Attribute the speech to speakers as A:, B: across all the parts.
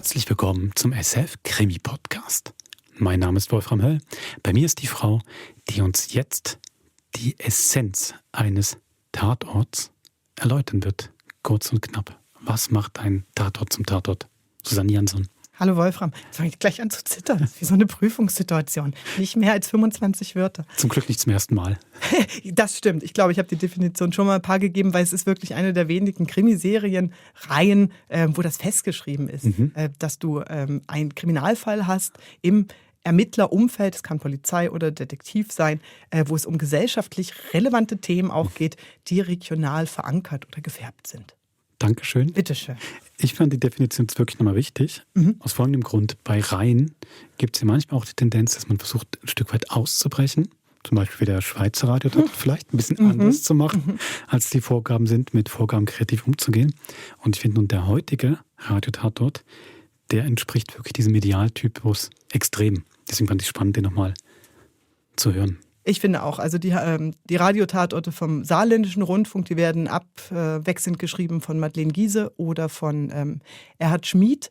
A: Herzlich willkommen zum SF-Krimi-Podcast. Mein Name ist Wolfram Höll. Bei mir ist die Frau, die uns jetzt die Essenz eines Tatorts erläutern wird. Kurz und knapp. Was macht ein Tatort zum Tatort? Susanne Jansson.
B: Hallo Wolfram, jetzt fange ich gleich an zu zittern. Das ist wie so eine Prüfungssituation. Nicht mehr als 25 Wörter.
A: Zum Glück nicht zum ersten Mal.
B: Das stimmt. Ich glaube, ich habe die Definition schon mal ein paar gegeben, weil es ist wirklich eine der wenigen Krimiserien-Reihen, wo das festgeschrieben ist, dass du einen Kriminalfall hast im Ermittlerumfeld, es kann Polizei oder Detektiv sein, wo es um gesellschaftlich relevante Themen auch geht, die regional verankert oder gefärbt sind.
A: Dankeschön.
B: Bitteschön.
A: Ich fand die Definition jetzt wirklich nochmal wichtig. Aus folgendem Grund. Bei Reihen gibt es ja manchmal auch die Tendenz, dass man versucht, ein Stück weit auszubrechen. Zum Beispiel wie der Schweizer Radiotatort vielleicht ein bisschen anders zu machen, als die Vorgaben sind, mit Vorgaben kreativ umzugehen. Und ich finde nun, der heutige Radiotatort, der entspricht wirklich diesem Idealtypus extrem. Deswegen fand ich es spannend, den nochmal zu hören.
B: Ich finde auch, also die Radiotatorte vom Saarländischen Rundfunk, die werden abwechselnd geschrieben von Madeleine Giese oder von Erhard Schmid.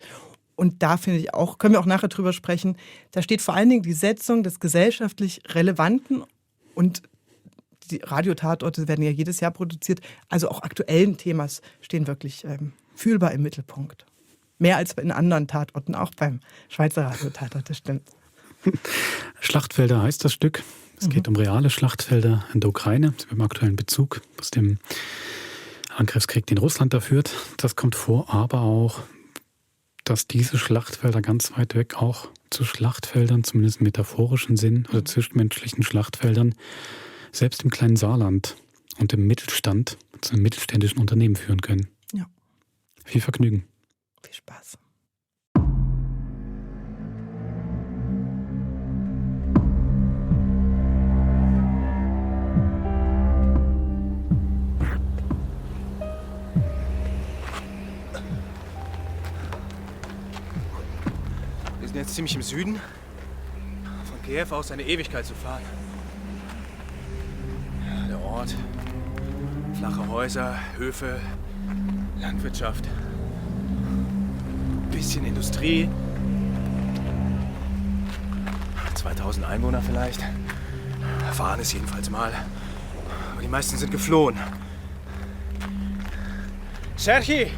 B: Und da finde ich auch, können wir auch nachher drüber sprechen, da steht vor allen Dingen die Setzung des gesellschaftlich Relevanten und die Radiotatorte werden ja jedes Jahr produziert, also auch aktuellen Themas stehen wirklich fühlbar im Mittelpunkt. Mehr als in anderen Tatorten, auch beim Schweizer Radiotatort, das stimmt.
A: Schlachtfelder heißt das Stück. Es geht um reale Schlachtfelder in der Ukraine, im aktuellen Bezug aus dem Angriffskrieg, den Russland da führt. Das kommt vor, aber auch, dass diese Schlachtfelder ganz weit weg auch zu Schlachtfeldern, zumindest im metaphorischen Sinn, oder zwischenmenschlichen Schlachtfeldern, selbst im kleinen Saarland und im Mittelstand zu einem mittelständischen Unternehmen führen können.
B: Ja.
A: Viel Vergnügen.
B: Viel Spaß.
C: Wir sind jetzt ziemlich im Süden. Von Kiew aus eine Ewigkeit zu fahren. Ja, der Ort. Flache Häuser, Höfe, Landwirtschaft. Bisschen Industrie. 2000 Einwohner vielleicht. Erfahren es jedenfalls mal. Aber die meisten sind geflohen. Sergei,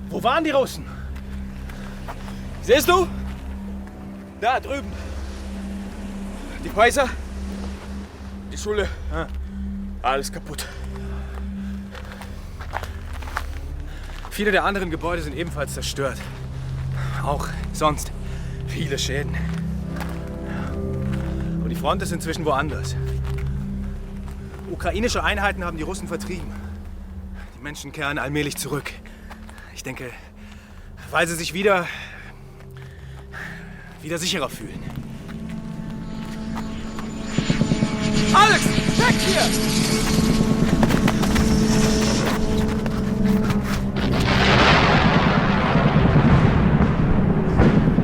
C: wo waren die Russen? Siehst du? Da drüben. Die Häuser, die Schule, alles kaputt. Viele der anderen Gebäude sind ebenfalls zerstört. Auch sonst viele Schäden. Und die Front ist inzwischen woanders. Ukrainische Einheiten haben die Russen vertrieben. Die Menschen kehren allmählich zurück. Ich denke, weil sie sich wieder sicherer fühlen. Alex, weg hier!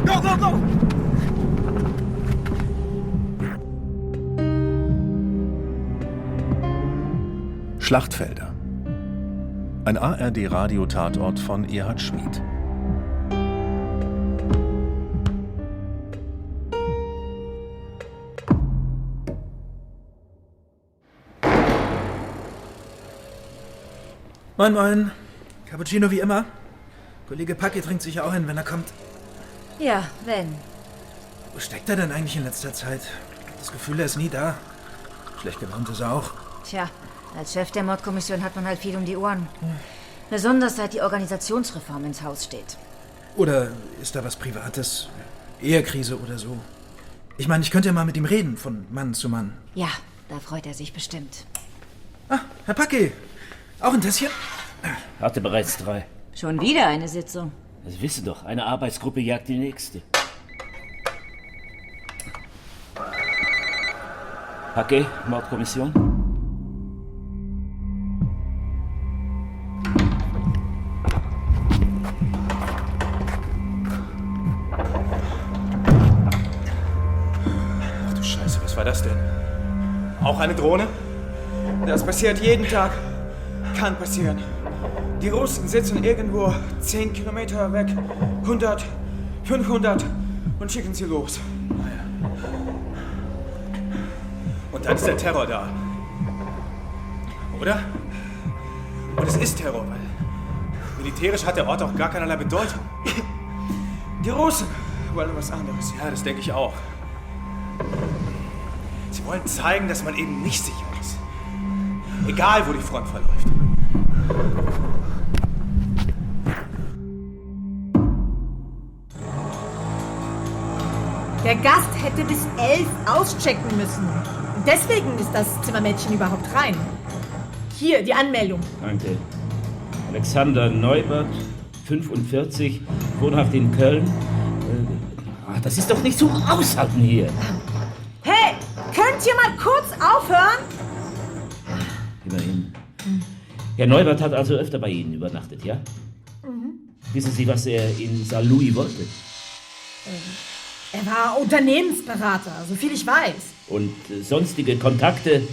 C: Go, go, go!
D: Schlachtfelder. Ein ARD-Radio-Tatort von Erhard Schmid.
E: Moin, moin. Cappuccino wie immer. Kollege Packe trinkt sicher auch hin, wenn er kommt.
F: Ja, wenn.
E: Wo steckt er denn eigentlich in letzter Zeit? Das Gefühl, er ist nie da. Schlecht gelaunt ist er auch.
F: Tja, als Chef der Mordkommission hat man halt viel um die Ohren. Besonders seit die Organisationsreform ins Haus steht.
E: Oder ist da was Privates? Ehekrise oder so? Ich meine, ich könnte ja mal mit ihm reden, von Mann zu Mann.
F: Ja, da freut er sich bestimmt.
E: Ah, Herr Packe. Auch ein Tässchen?
G: Hatte bereits 3.
F: Schon wieder eine Sitzung.
G: Das wisse doch, eine Arbeitsgruppe jagt die nächste. Packe, Mordkommission?
C: Ach du Scheiße, was war das denn? Auch eine Drohne? Das passiert jeden Tag. Kann passieren. Die Russen sitzen irgendwo 10 Kilometer weg, 100,
H: 500 und schicken sie los.
C: Und dann ist der Terror da. Oder? Und es ist Terror, weil militärisch hat der Ort auch gar keinerlei Bedeutung.
H: Die Russen wollen was anderes.
C: Ja, das denke ich auch. Sie wollen zeigen, dass man eben nicht sicher ist. Egal, wo die Front verläuft.
I: Der Gast hätte bis 11 auschecken müssen. Deswegen ist das Zimmermädchen überhaupt rein. Hier, die Anmeldung.
G: Danke. Alexander Neubert, 45, wohnhaft in Köln. Das ist doch nicht zum Aushalten hier.
I: Hey, könnt ihr mal kurz aufhören?
G: Immerhin. Herr Neubert hat also öfter bei Ihnen übernachtet, ja? Wissen Sie, was er in Saarlouis wollte?
I: Er war Unternehmensberater, soviel ich weiß.
G: Und sonstige Kontakte?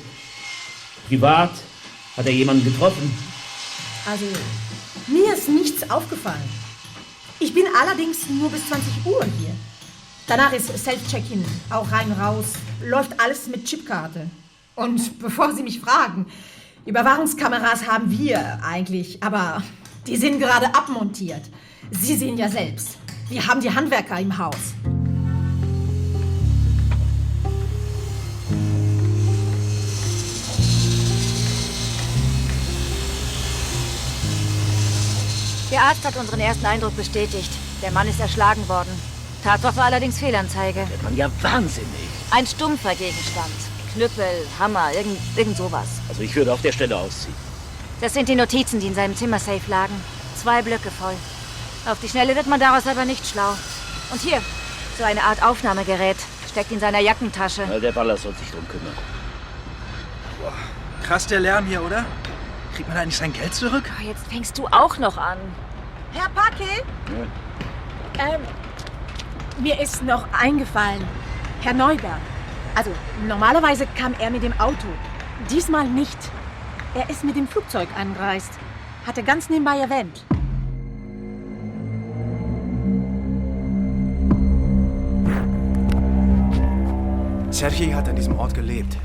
G: Privat? Hat er jemanden getroffen?
I: Also, mir ist nichts aufgefallen. Ich bin allerdings nur bis 20 Uhr hier. Danach ist Self-Check-In, auch rein, raus. Läuft alles mit Chipkarte. Und bevor Sie mich fragen, Überwachungskameras haben wir eigentlich, aber die sind gerade abmontiert. Sie sehen ja selbst, wir haben die Handwerker im Haus.
F: Der Arzt hat unseren ersten Eindruck bestätigt. Der Mann ist erschlagen worden. Tatort war allerdings Fehlanzeige.
G: Wird man ja wahnsinnig.
F: Ein stumpfer Gegenstand. Knüppel, Hammer, irgend sowas.
G: Also ich würde auf der Stelle ausziehen.
F: Das sind die Notizen, die in seinem Zimmersafe lagen. 2 Blöcke voll. Auf die Schnelle wird man daraus aber nicht schlau. Und hier, so eine Art Aufnahmegerät. Steckt in seiner Jackentasche.
G: Ja, der Baller soll sich drum kümmern.
E: Boah, krass der Lärm hier, oder? Kriegt man da eigentlich sein Geld zurück?
F: Oh, jetzt fängst du auch noch an.
I: Herr Packe?
G: Ja.
I: Mir ist noch eingefallen. Herr Neubert. Also, normalerweise kam er mit dem Auto. Diesmal nicht. Er ist mit dem Flugzeug angereist. Hat er ganz nebenbei erwähnt.
C: Sergei hat an diesem Ort gelebt.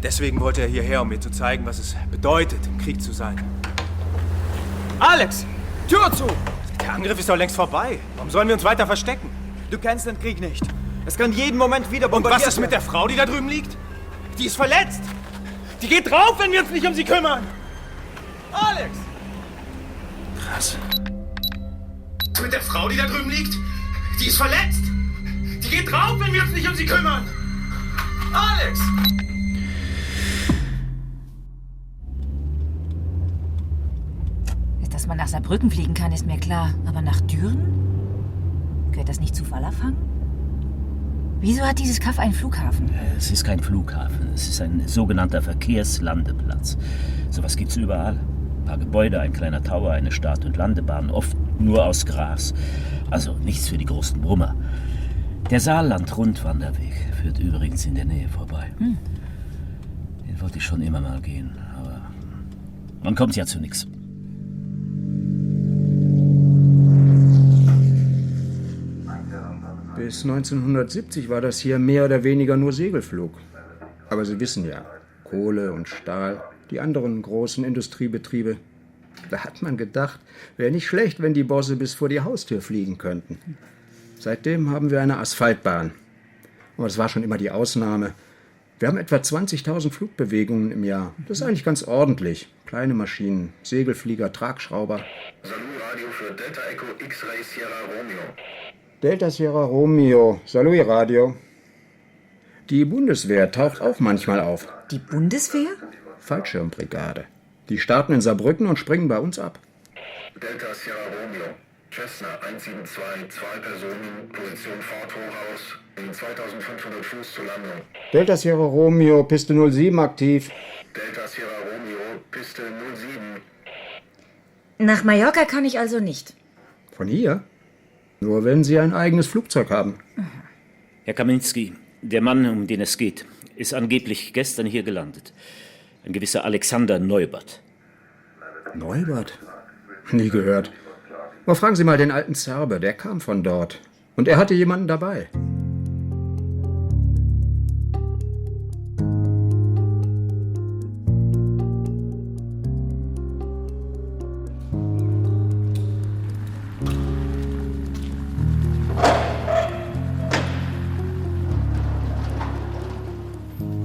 C: Deswegen wollte er hierher, um mir zu zeigen, was es bedeutet, im Krieg zu sein.
H: Alex, Tür zu!
C: Der Angriff ist doch längst vorbei. Warum sollen wir uns weiter verstecken?
H: Du kennst den Krieg nicht. Es kann jeden Moment wieder
C: Und
H: bombardiert
C: was ist mit der Frau, die da drüben liegt? Die ist verletzt. Die geht drauf, wenn wir uns nicht um sie kümmern. Alex!
E: Krass.
C: Was ist mit der Frau, die da drüben liegt? Die ist verletzt. Die geht drauf, wenn wir uns nicht um sie kümmern. Alex!
F: Dass man nach Saarbrücken fliegen kann, ist mir klar. Aber nach Düren? Gehört das nicht zu Wallerfang? Wieso hat dieses Kaff einen Flughafen?
G: Es ist kein Flughafen, es ist ein sogenannter Verkehrslandeplatz. Sowas gibt's überall. Ein paar Gebäude, ein kleiner Tower, eine Start- und Landebahn, oft nur aus Gras. Also nichts für die großen Brummer. Der Saarland-Rundwanderweg führt übrigens in der Nähe vorbei. Den wollte ich schon immer mal gehen, aber man kommt ja zu nichts.
J: Bis 1970 war das hier mehr oder weniger nur Segelflug. Aber Sie wissen ja, Kohle und Stahl, die anderen großen Industriebetriebe. Da hat man gedacht, wäre nicht schlecht, wenn die Bosse bis vor die Haustür fliegen könnten. Seitdem haben wir eine Asphaltbahn. Aber das war schon immer die Ausnahme. Wir haben etwa 20.000 Flugbewegungen im Jahr. Das ist eigentlich ganz ordentlich. Kleine Maschinen, Segelflieger, Tragschrauber.
K: Salut Radio für Delta Echo X-Ray Sierra Romeo.
J: Delta Sierra Romeo, Salut Radio. Die Bundeswehr taucht auch manchmal auf.
L: Die Bundeswehr?
J: Fallschirmbrigade. Die starten in Saarbrücken und springen bei uns ab.
K: Delta Sierra Romeo, Cessna 172, 2 Personen, Position Fort Hochhaus, in 2500 Fuß zur Landung.
J: Delta Sierra Romeo, Piste 07 aktiv.
K: Delta Sierra Romeo, Piste 07.
F: Nach Mallorca kann ich also nicht.
J: Von hier? Nur wenn Sie ein eigenes Flugzeug haben.
G: Herr Kaminski, der Mann, um den es geht, ist angeblich gestern hier gelandet. Ein gewisser Alexander Neubert.
J: Neubert? Nie gehört. Aber fragen Sie mal den alten Zerbe, der kam von dort. Und er hatte jemanden dabei.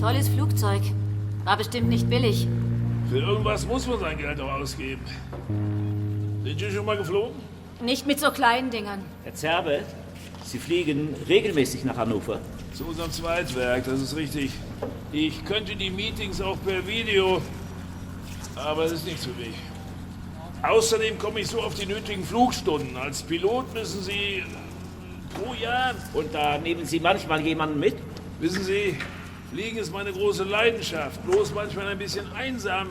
F: Tolles Flugzeug. War bestimmt nicht billig.
L: Für irgendwas muss man sein Geld auch ausgeben. Sind Sie schon mal geflogen?
F: Nicht mit so kleinen Dingern.
G: Herr Zerbe, Sie fliegen regelmäßig nach Hannover.
L: Zu unserem Zweitwerk, das ist richtig. Ich könnte die Meetings auch per Video, aber das ist nichts für mich. Außerdem komme ich so auf die nötigen Flugstunden. Als Pilot müssen Sie pro Jahr...
G: Und da nehmen Sie manchmal jemanden mit?
L: Wissen Sie, Fliegen ist meine große Leidenschaft, bloß manchmal ein bisschen einsam.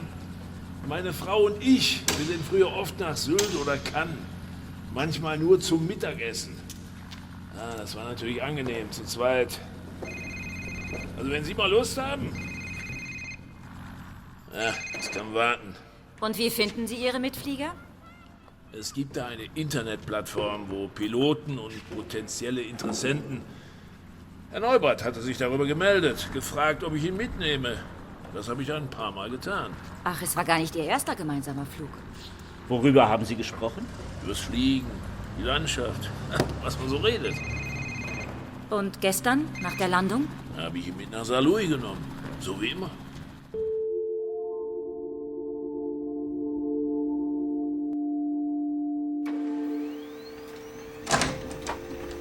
L: Meine Frau und ich, wir sind früher oft nach Sylt oder Cannes. Manchmal nur zum Mittagessen. Ah, das war natürlich angenehm, zu zweit. Also wenn Sie mal Lust haben. Ja, das kann warten.
F: Und wie finden Sie Ihre Mitflieger?
L: Es gibt da eine Internetplattform, wo Piloten und potenzielle Interessenten... Herr Neubert hatte sich darüber gemeldet, gefragt, ob ich ihn mitnehme. Das habe ich ein paar Mal getan.
F: Ach, es war gar nicht Ihr erster gemeinsamer Flug.
G: Worüber haben Sie gesprochen?
L: Übers Fliegen, die Landschaft, was man so redet.
F: Und gestern, nach der Landung?
L: Habe ich ihn mit nach Saarlouis genommen, so wie immer.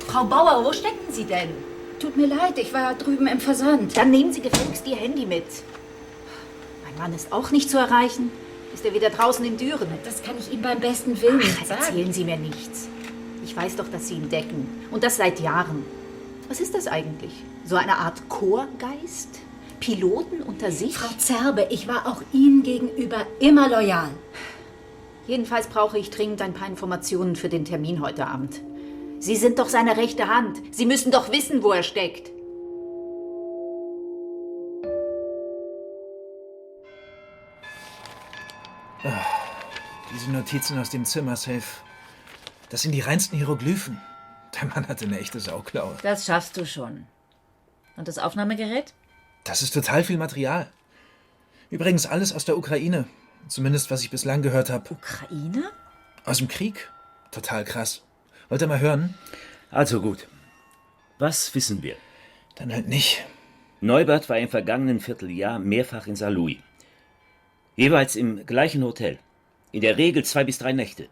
M: Frau Bauer, wo stecken Sie denn?
N: Tut mir leid, ich war drüben im Versand.
M: Dann nehmen Sie gefälligst Ihr Handy mit.
N: Mein Mann ist auch nicht zu erreichen. Ist er wieder draußen in Düren?
M: Das kann ich Ihnen beim besten Willen nicht sagen.
N: Erzählen Sie mir nichts. Ich weiß doch, dass Sie ihn decken. Und das seit Jahren. Was ist das eigentlich? So eine Art Chorgeist? Piloten unter sich?
M: Frau Zerbe, ich war auch Ihnen gegenüber immer loyal.
N: Jedenfalls brauche ich dringend ein paar Informationen für den Termin heute Abend. Sie sind doch seine rechte Hand. Sie müssen doch wissen, wo er steckt.
E: Diese Notizen aus dem Zimmersafe, das sind die reinsten Hieroglyphen. Der Mann hatte eine echte Sauklaue.
F: Das schaffst du schon. Und das Aufnahmegerät?
E: Das ist total viel Material. Übrigens alles aus der Ukraine. Zumindest, was ich bislang gehört habe.
F: Ukraine?
E: Aus dem Krieg. Total krass. Wollt ihr mal hören?
G: Also gut. Was wissen wir?
E: Dann halt nicht.
G: Neubert war im vergangenen Vierteljahr mehrfach in Saarlouis. Jeweils im gleichen Hotel. In der Regel 2 bis 3 Nächte.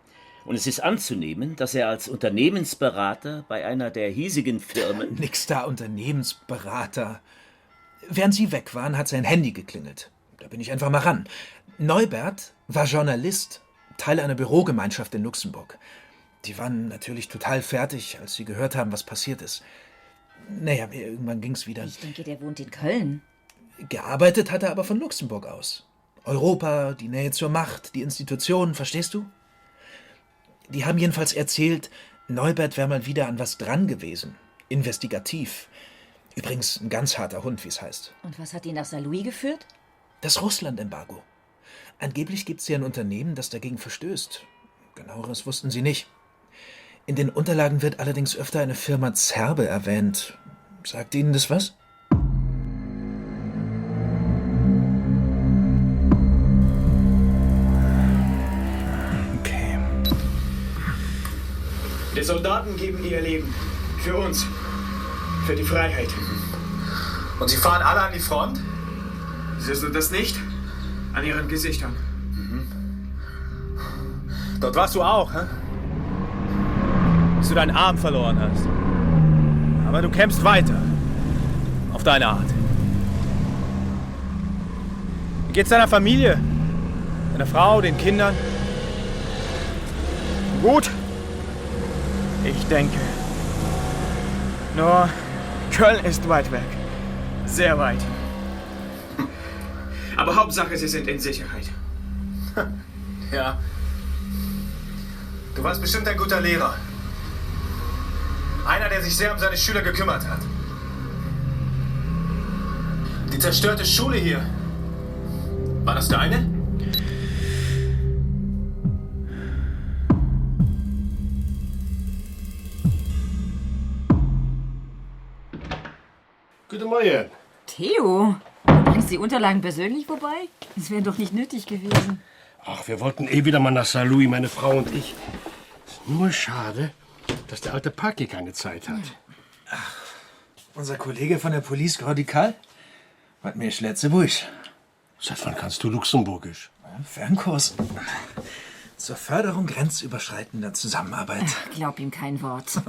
G: Und es ist anzunehmen, dass er als Unternehmensberater bei einer der hiesigen Firmen...
E: Nix da, Unternehmensberater. Während Sie weg waren, hat sein Handy geklingelt. Da bin ich einfach mal ran. Neubert war Journalist, Teil einer Bürogemeinschaft in Luxemburg. Die waren natürlich total fertig, als sie gehört haben, was passiert ist. Naja, irgendwann ging's wieder.
F: Ich denke, der wohnt in Köln.
E: Gearbeitet hat er aber von Luxemburg aus. Europa, die Nähe zur Macht, die Institutionen, verstehst du? Die haben jedenfalls erzählt, Neubert wäre mal wieder an was dran gewesen. Investigativ. Übrigens ein ganz harter Hund, wie es heißt.
F: Und was hat ihn nach Saarlouis geführt?
E: Das Russland-Embargo. Angeblich gibt's hier ein Unternehmen, das dagegen verstößt. Genaueres wussten sie nicht. In den Unterlagen wird allerdings öfter eine Firma Zerbe erwähnt. Sagt Ihnen das was? Okay.
H: Die Soldaten geben ihr Leben. Für uns. Für die Freiheit.
C: Und Sie fahren alle an die Front?
H: Siehst du das nicht? An ihren Gesichtern.
C: Dort warst du auch, hä? Bis du deinen Arm verloren hast. Aber du kämpfst weiter. Auf deine Art. Wie geht's deiner Familie? Deiner Frau, den Kindern?
H: Gut. Ich denke. Nur Köln ist weit weg. Sehr weit. Aber Hauptsache, sie sind in Sicherheit.
C: Ja. Du warst bestimmt ein guter Lehrer. Einer, der sich sehr um seine Schüler gekümmert hat. Die zerstörte Schule hier. War das deine?
O: Guten Morgen.
F: Theo, du bringst die Unterlagen persönlich vorbei? Das wäre doch nicht nötig gewesen.
O: Ach, wir wollten wieder mal nach Saint-Louis, meine Frau und ich. Ist nur schade, dass der alte Paki keine Zeit hat.
E: Ach, unser Kollege von der Police Radikal? Was mir schlätze Busch.
O: Seit wann kannst du Luxemburgisch?
E: Fernkurs. Zur Förderung grenzüberschreitender Zusammenarbeit.
F: Glaub ihm kein Wort.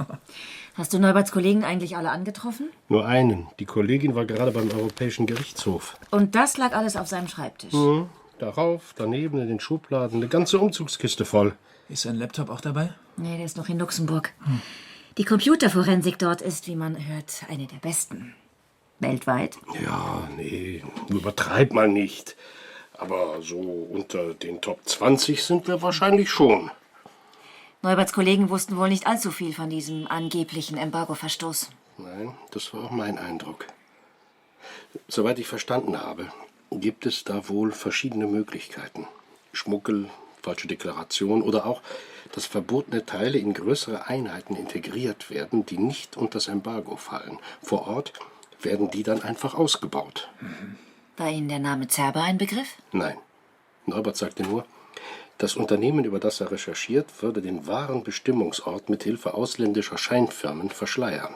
F: Hast du Neuberts Kollegen eigentlich alle angetroffen?
O: Nur einen. Die Kollegin war gerade beim Europäischen Gerichtshof.
F: Und das lag alles auf seinem Schreibtisch?
O: Mhm. Darauf, daneben in den Schubladen, eine ganze Umzugskiste voll.
E: Ist sein Laptop auch dabei?
F: Nee, der ist noch in Luxemburg. Die Computerforensik dort ist, wie man hört, eine der besten. Weltweit?
O: Ja, nee, übertreib mal nicht. Aber so unter den Top 20 sind wir wahrscheinlich schon.
F: Neuberts Kollegen wussten wohl nicht allzu viel von diesem angeblichen Embargo-Verstoß.
O: Nein, das war auch mein Eindruck. Soweit ich verstanden habe, gibt es da wohl verschiedene Möglichkeiten. Schmuggel, falsche Deklaration oder auch, dass verbotene Teile in größere Einheiten integriert werden, die nicht unter das Embargo fallen. Vor Ort werden die dann einfach ausgebaut.
F: War Ihnen der Name Zerber ein Begriff?
O: Nein. Neubert sagte nur, das Unternehmen, über das er recherchiert, würde den wahren Bestimmungsort mit Hilfe ausländischer Scheinfirmen verschleiern.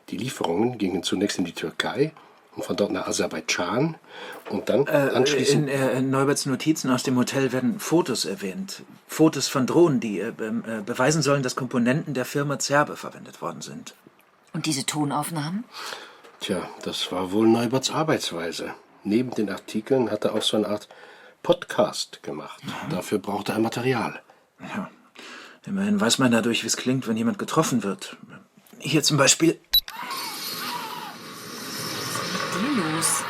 O: Die Lieferungen gingen zunächst in die Türkei und von dort nach Aserbaidschan und dann anschließend...
E: In Neuberts Notizen aus dem Hotel werden Fotos erwähnt. Fotos von Drohnen, die beweisen sollen, dass Komponenten der Firma Zerbe verwendet worden sind.
F: Und diese Tonaufnahmen?
O: Tja, das war wohl Neuberts Arbeitsweise. Neben den Artikeln hat er auch so eine Art Podcast gemacht. Dafür brauchte er Material.
E: Ja, immerhin weiß man dadurch, wie es klingt, wenn jemand getroffen wird. Hier zum Beispiel...
F: Was ist mit dir los?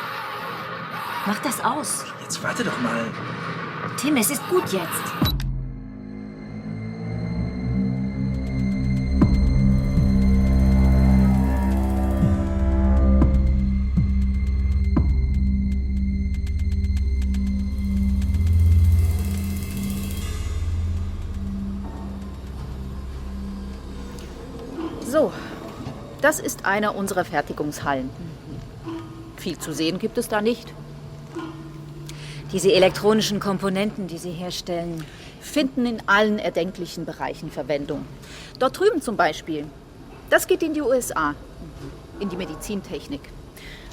F: Mach das aus.
E: Jetzt warte doch mal.
F: Tim, es ist gut jetzt.
N: So, das ist einer unserer Fertigungshallen. Viel zu sehen gibt es da nicht.
F: Diese elektronischen Komponenten, die Sie herstellen,
N: finden in allen erdenklichen Bereichen Verwendung. Dort drüben zum Beispiel. Das geht in die USA, in die Medizintechnik.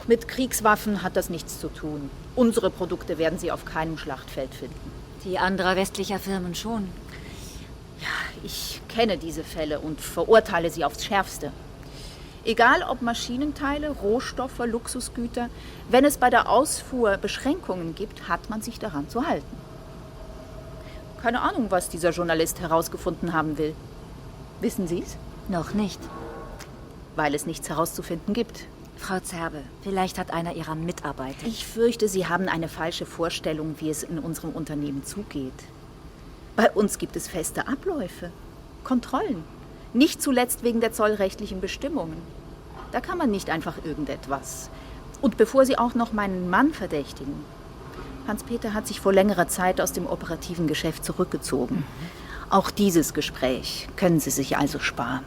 N: Mit Kriegswaffen hat das nichts zu tun. Unsere Produkte werden Sie auf keinem Schlachtfeld finden.
F: Die anderer westlicher Firmen schon.
N: Ja, ich kenne diese Fälle und verurteile sie aufs Schärfste. Egal ob Maschinenteile, Rohstoffe, Luxusgüter, wenn es bei der Ausfuhr Beschränkungen gibt, hat man sich daran zu halten. Keine Ahnung, was dieser Journalist herausgefunden haben will. Wissen Sie es?
F: Noch nicht.
N: Weil es nichts herauszufinden gibt.
F: Frau Zerbe, vielleicht hat einer Ihrer Mitarbeiter...
N: Ich fürchte, Sie haben eine falsche Vorstellung, wie es in unserem Unternehmen zugeht. Bei uns gibt es feste Abläufe, Kontrollen. Nicht zuletzt wegen der zollrechtlichen Bestimmungen. Da kann man nicht einfach irgendetwas. Und bevor Sie auch noch meinen Mann verdächtigen. Hans-Peter hat sich vor längerer Zeit aus dem operativen Geschäft zurückgezogen. Auch dieses Gespräch können Sie sich also sparen.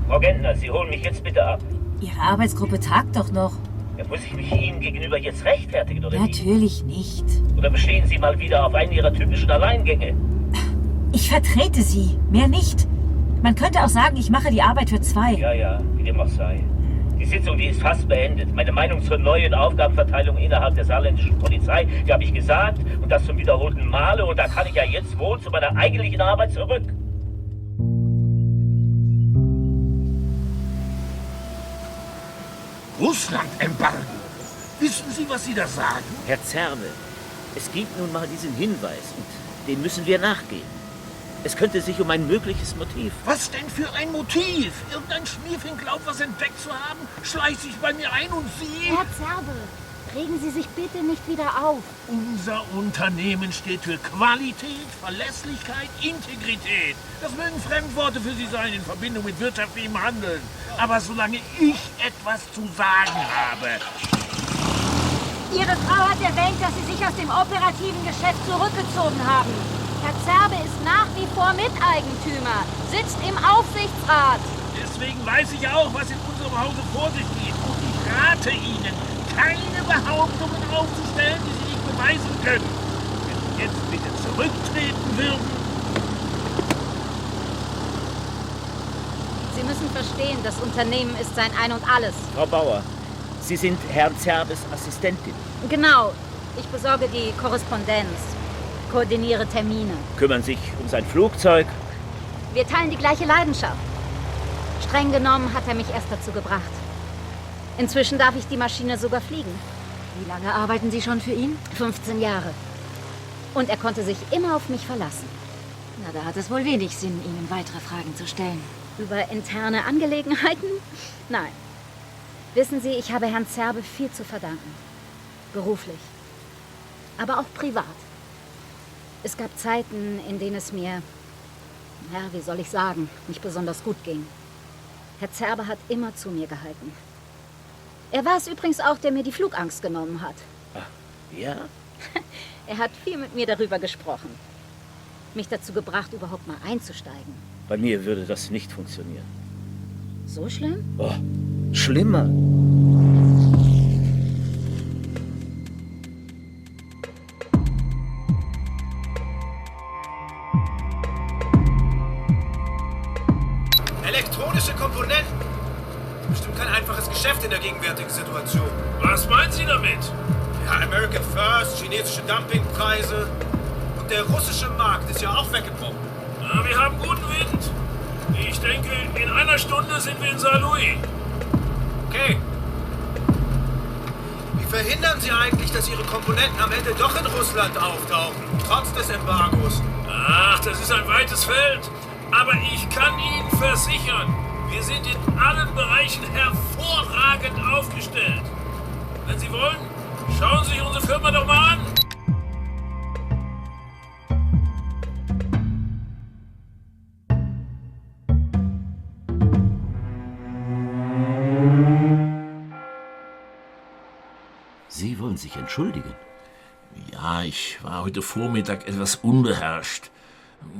G: Frau Gentner, Sie holen mich jetzt bitte ab.
F: Ihre Arbeitsgruppe tagt doch noch.
G: Ja, muss ich mich Ihnen gegenüber jetzt rechtfertigen, oder
F: Natürlich nicht.
G: Oder bestehen Sie mal wieder auf einen Ihrer typischen Alleingänge?
F: Ich vertrete Sie, mehr nicht. Man könnte auch sagen, ich mache die Arbeit für zwei.
G: Ja, wie dem auch sei. Die Sitzung, die ist fast beendet. Meine Meinung zur neuen Aufgabenverteilung innerhalb der saarländischen Polizei, die habe ich gesagt. Und das zum wiederholten Male. Und da kann ich ja jetzt wohl zu meiner eigentlichen Arbeit zurück.
L: Russland-Embargo. Wissen Sie, was Sie da sagen?
G: Herr Zerbe, es gibt nun mal diesen Hinweis und dem müssen wir nachgehen. Es könnte sich um ein mögliches Motiv...
L: Was denn für ein Motiv? Irgendein Schmierfink glaubt, was entdeckt zu haben, schleicht sich bei mir ein und Sie...
M: Herr Zerbe, regen Sie sich bitte nicht wieder auf.
L: Unser Unternehmen steht für Qualität, Verlässlichkeit, Integrität. Das mögen Fremdworte für Sie sein in Verbindung mit wirtschaftlichem Handeln. Aber solange ich etwas zu sagen habe...
F: Ihre Frau hat erwähnt, dass Sie sich aus dem operativen Geschäft zurückgezogen haben. Herr Zerbe ist nach wie vor Miteigentümer, sitzt im Aufsichtsrat.
L: Deswegen weiß ich auch, was in unserem Hause vor sich geht. Und ich rate Ihnen, keine Behauptungen aufzustellen, die Sie nicht beweisen können. Wenn Sie jetzt bitte zurücktreten würden.
F: Sie müssen verstehen, das Unternehmen ist sein Ein und Alles.
G: Frau Bauer, Sie sind Herrn Zerbes Assistentin.
F: Genau. Ich besorge die Korrespondenz, koordiniere Termine.
G: Kümmern sich um sein Flugzeug.
F: Wir teilen die gleiche Leidenschaft. Streng genommen hat er mich erst dazu gebracht. Inzwischen darf ich die Maschine sogar fliegen. Wie lange arbeiten Sie schon für ihn? 15 Jahre. Und er konnte sich immer auf mich verlassen. Na, da hat es wohl wenig Sinn, Ihnen weitere Fragen zu stellen. Über interne Angelegenheiten? Nein. Wissen Sie, ich habe Herrn Zerbe viel zu verdanken. Beruflich. Aber auch privat. Es gab Zeiten, in denen es mir, wie soll ich sagen, nicht besonders gut ging. Herr Zerbe hat immer zu mir gehalten. Er war es übrigens auch, der mir die Flugangst genommen hat.
G: Ach, ja?
F: Er hat viel mit mir darüber gesprochen. Mich dazu gebracht, überhaupt mal einzusteigen.
G: Bei mir würde das nicht funktionieren.
F: So schlimm?
G: Oh, schlimmer.
C: Elektronische Komponenten. Bestimmt kein einfaches Geschäft in der gegenwärtigen Situation.
L: Was meinen Sie damit?
C: Ja, American First, chinesische Dumpingpreise. Und der russische Markt ist ja auch weggebrochen.
L: Na, wir haben guten Wind. Ich denke, in einer Stunde sind wir in Saarlouis.
C: Okay. Wie verhindern Sie eigentlich, dass Ihre Komponenten am Ende doch in Russland auftauchen, trotz des Embargos?
L: Ach, das ist ein weites Feld. Aber ich kann Ihnen versichern, wir sind in allen Bereichen hervorragend aufgestellt. Wenn Sie wollen, schauen Sie sich unsere Firma doch mal an.
G: Sie wollen sich entschuldigen?
L: Ja, ich war heute Vormittag etwas unbeherrscht.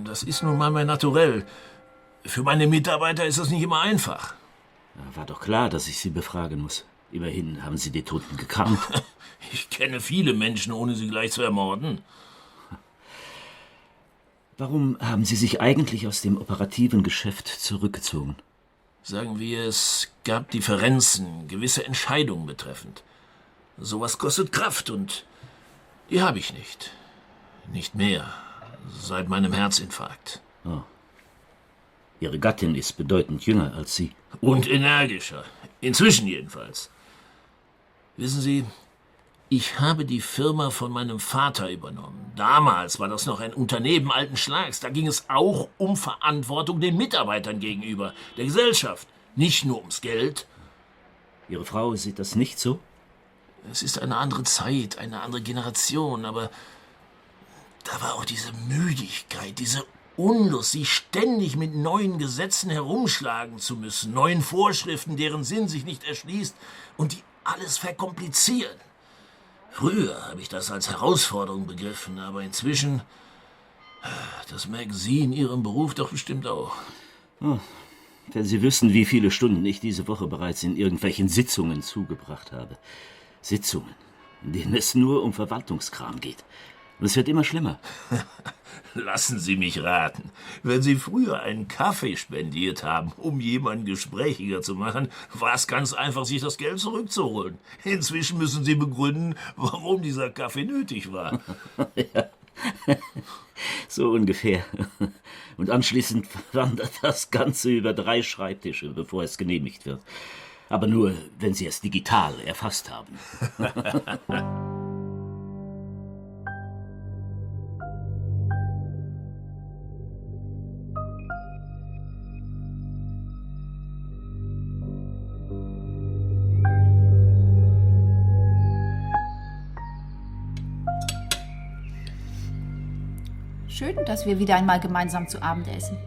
L: Das ist nun mal mein Naturell. Für meine Mitarbeiter ist das nicht immer einfach.
G: War doch klar, dass ich Sie befragen muss. Immerhin haben Sie die Toten gekannt.
L: Ich kenne viele Menschen, ohne sie gleich zu ermorden.
G: Warum haben Sie sich eigentlich aus dem operativen Geschäft zurückgezogen?
L: Sagen wir, es gab Differenzen, gewisse Entscheidungen betreffend. Sowas kostet Kraft und die habe ich nicht. Nicht mehr. Seit meinem Herzinfarkt.
G: Oh. Ihre Gattin ist bedeutend jünger als Sie.
L: Und energischer. Inzwischen jedenfalls. Wissen Sie, ich habe die Firma von meinem Vater übernommen. Damals war das noch ein Unternehmen alten Schlags. Da ging es auch um Verantwortung den Mitarbeitern gegenüber, der Gesellschaft. Nicht nur ums Geld.
G: Ihre Frau sieht das nicht so?
L: Es ist eine andere Zeit, eine andere Generation, aber da war auch diese Müdigkeit, diese Unlust, sich ständig mit neuen Gesetzen herumschlagen zu müssen, neuen Vorschriften, deren Sinn sich nicht erschließt und die alles verkomplizieren. Früher habe ich das als Herausforderung begriffen, aber inzwischen, das merken Sie in Ihrem Beruf doch bestimmt auch.
G: Oh, wenn Sie wüssten, wie viele Stunden ich diese Woche bereits in irgendwelchen Sitzungen zugebracht habe. Sitzungen, in denen es nur um Verwaltungskram geht. Und es wird immer schlimmer.
L: Lassen Sie mich raten. Wenn Sie früher einen Kaffee spendiert haben, um jemanden gesprächiger zu machen, war es ganz einfach, sich das Geld zurückzuholen. Inzwischen müssen Sie begründen, warum dieser Kaffee nötig war.
G: Ja. So ungefähr. Und anschließend wandert das Ganze über 3 Schreibtische, bevor es genehmigt wird. Aber nur, wenn Sie es digital erfasst haben.
N: Schön, dass wir wieder einmal gemeinsam zu Abend essen.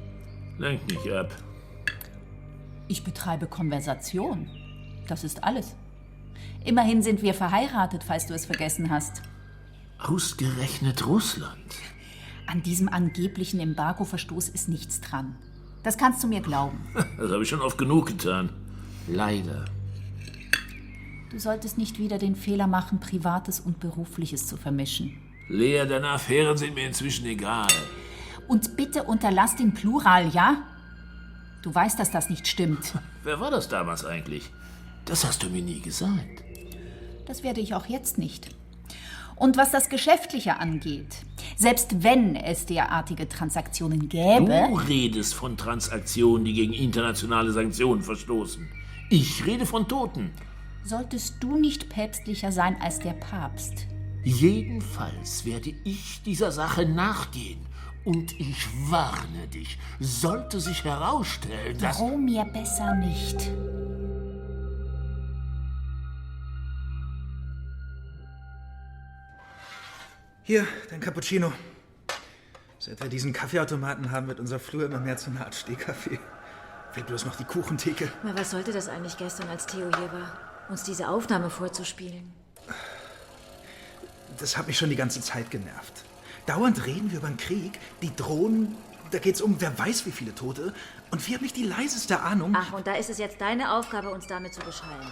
L: Lenk nicht ab.
N: Ich betreibe Konversation. Das ist alles. Immerhin sind wir verheiratet, falls du es vergessen hast.
L: Ausgerechnet Russland.
N: An diesem angeblichen Embargo-Verstoß ist nichts dran. Das kannst du mir glauben.
L: Das habe ich schon oft genug getan. Leider.
N: Du solltest nicht wieder den Fehler machen, Privates und Berufliches zu vermischen.
L: Lea, deine Affären sind mir inzwischen egal.
N: Und bitte unterlass den Plural, ja? Du weißt, dass das nicht stimmt.
L: Wer war das damals eigentlich? Das hast du mir nie gesagt.
N: Das werde ich auch jetzt nicht. Und was das Geschäftliche angeht, selbst wenn es derartige Transaktionen gäbe...
L: Du redest von Transaktionen, die gegen internationale Sanktionen verstoßen. Ich rede von Toten.
N: Solltest du nicht päpstlicher sein als der Papst?
L: Jedenfalls werde ich dieser Sache nachgehen. Und ich warne dich, sollte sich herausstellen, dass...
N: Droh mir besser nicht.
E: Hier, dein Cappuccino. Seit wir diesen Kaffeeautomaten haben, wird unser Flur immer mehr zu einer Art Stehkaffee. Fehlt bloß noch die Kuchentheke.
P: Na, was sollte das eigentlich gestern, als Theo hier war? Uns diese Aufnahme vorzuspielen?
E: Das hat mich schon die ganze Zeit genervt. Dauernd reden wir über den Krieg, die Drohnen, da geht's um wer weiß wie viele Tote. Und wir haben nicht die leiseste Ahnung.
P: Ach, und da ist es jetzt deine Aufgabe, uns damit zu beschallen.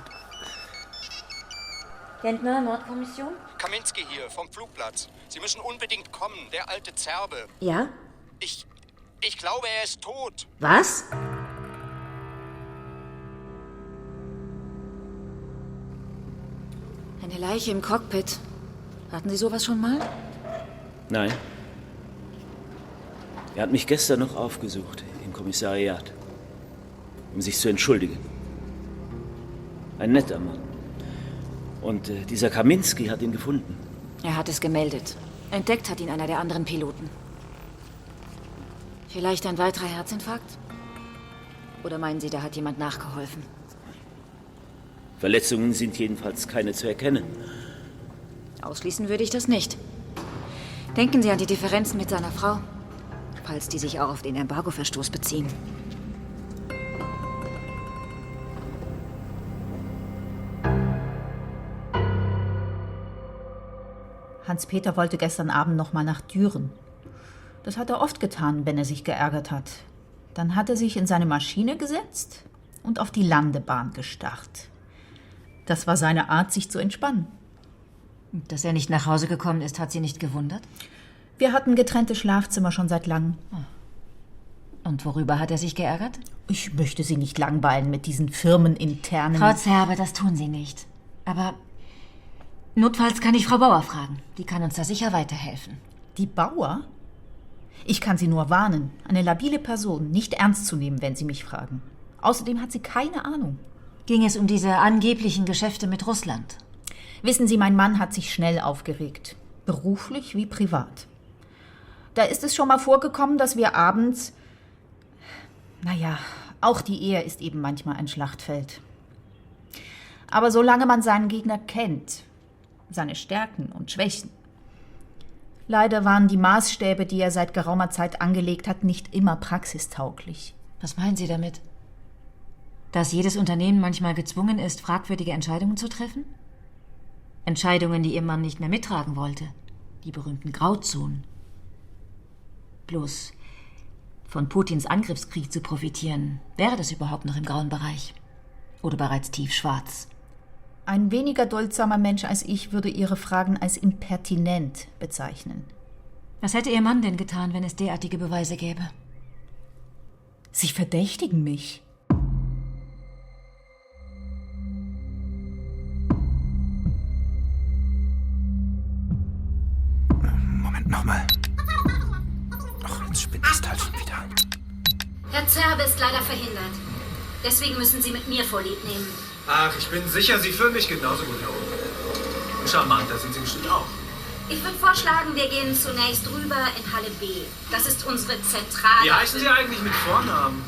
P: Gentner, Nordkommission?
Q: Kaminski hier, vom Flugplatz. Sie müssen unbedingt kommen, der alte Zerbe.
P: Ja?
Q: Ich glaube, er ist tot.
P: Was? Eine Leiche im Cockpit. Hatten Sie sowas schon mal?
G: Nein. Er hat mich gestern noch aufgesucht im Kommissariat, um sich zu entschuldigen. Ein netter Mann. Und dieser Kaminski hat ihn gefunden.
P: Er hat es gemeldet. Entdeckt hat ihn einer der anderen Piloten. Vielleicht ein weiterer Herzinfarkt? Oder meinen Sie, da hat jemand nachgeholfen?
G: Verletzungen sind jedenfalls keine zu erkennen.
P: Ausschließen würde ich das nicht. Denken Sie an die Differenzen mit seiner Frau, falls die sich auch auf den Embargo-Verstoß beziehen.
N: Hans-Peter wollte gestern Abend noch mal nach Düren. Das hat er oft getan, wenn er sich geärgert hat. Dann hat er sich in seine Maschine gesetzt und auf die Landebahn gestarrt. Das war seine Art, sich zu entspannen.
P: Dass er nicht nach Hause gekommen ist, hat Sie nicht gewundert?
N: Wir hatten getrennte Schlafzimmer schon seit langem.
P: Und worüber hat er sich geärgert?
N: Ich möchte Sie nicht langweilen mit diesen firmeninternen...
P: Frau Zerbe, das tun Sie nicht. Aber notfalls kann ich Frau Bauer fragen. Die kann uns da sicher weiterhelfen.
N: Die Bauer? Ich kann Sie nur warnen. Eine labile Person, nicht ernst zu nehmen, wenn Sie mich fragen. Außerdem hat sie keine Ahnung.
P: Ging es um diese angeblichen Geschäfte mit Russland?
N: Wissen Sie, mein Mann hat sich schnell aufgeregt. Beruflich wie privat. Da ist es schon mal vorgekommen, dass wir abends... Naja, auch die Ehe ist eben manchmal ein Schlachtfeld. Aber solange man seinen Gegner kennt, seine Stärken und Schwächen. Leider waren die Maßstäbe, die er seit geraumer Zeit angelegt hat, nicht immer praxistauglich.
P: Was meinen Sie damit? Dass jedes Unternehmen manchmal gezwungen ist, fragwürdige Entscheidungen zu treffen? Entscheidungen, die Ihr Mann nicht mehr mittragen wollte. Die berühmten Grauzonen. Bloß von Putins Angriffskrieg zu profitieren, wäre das überhaupt noch im grauen Bereich? Oder bereits tiefschwarz?
N: Ein weniger duldsamer Mensch als ich würde Ihre Fragen als impertinent bezeichnen.
P: Was hätte Ihr Mann denn getan, wenn es derartige Beweise gäbe?
N: Sie verdächtigen mich.
E: Moment, nochmal. Ach, jetzt spinnt das Teil schon wieder.
F: Herr Zerbe ist leider verhindert. Deswegen müssen Sie mit mir Vorlieb nehmen.
C: Ach, ich bin sicher, Sie fühlen mich genauso gut herum. Und charmanter sind Sie bestimmt auch.
F: Ich würde vorschlagen, wir gehen zunächst rüber in Halle B. Das ist unsere Zentrale.
C: Wie heißen Sie eigentlich mit Vornamen?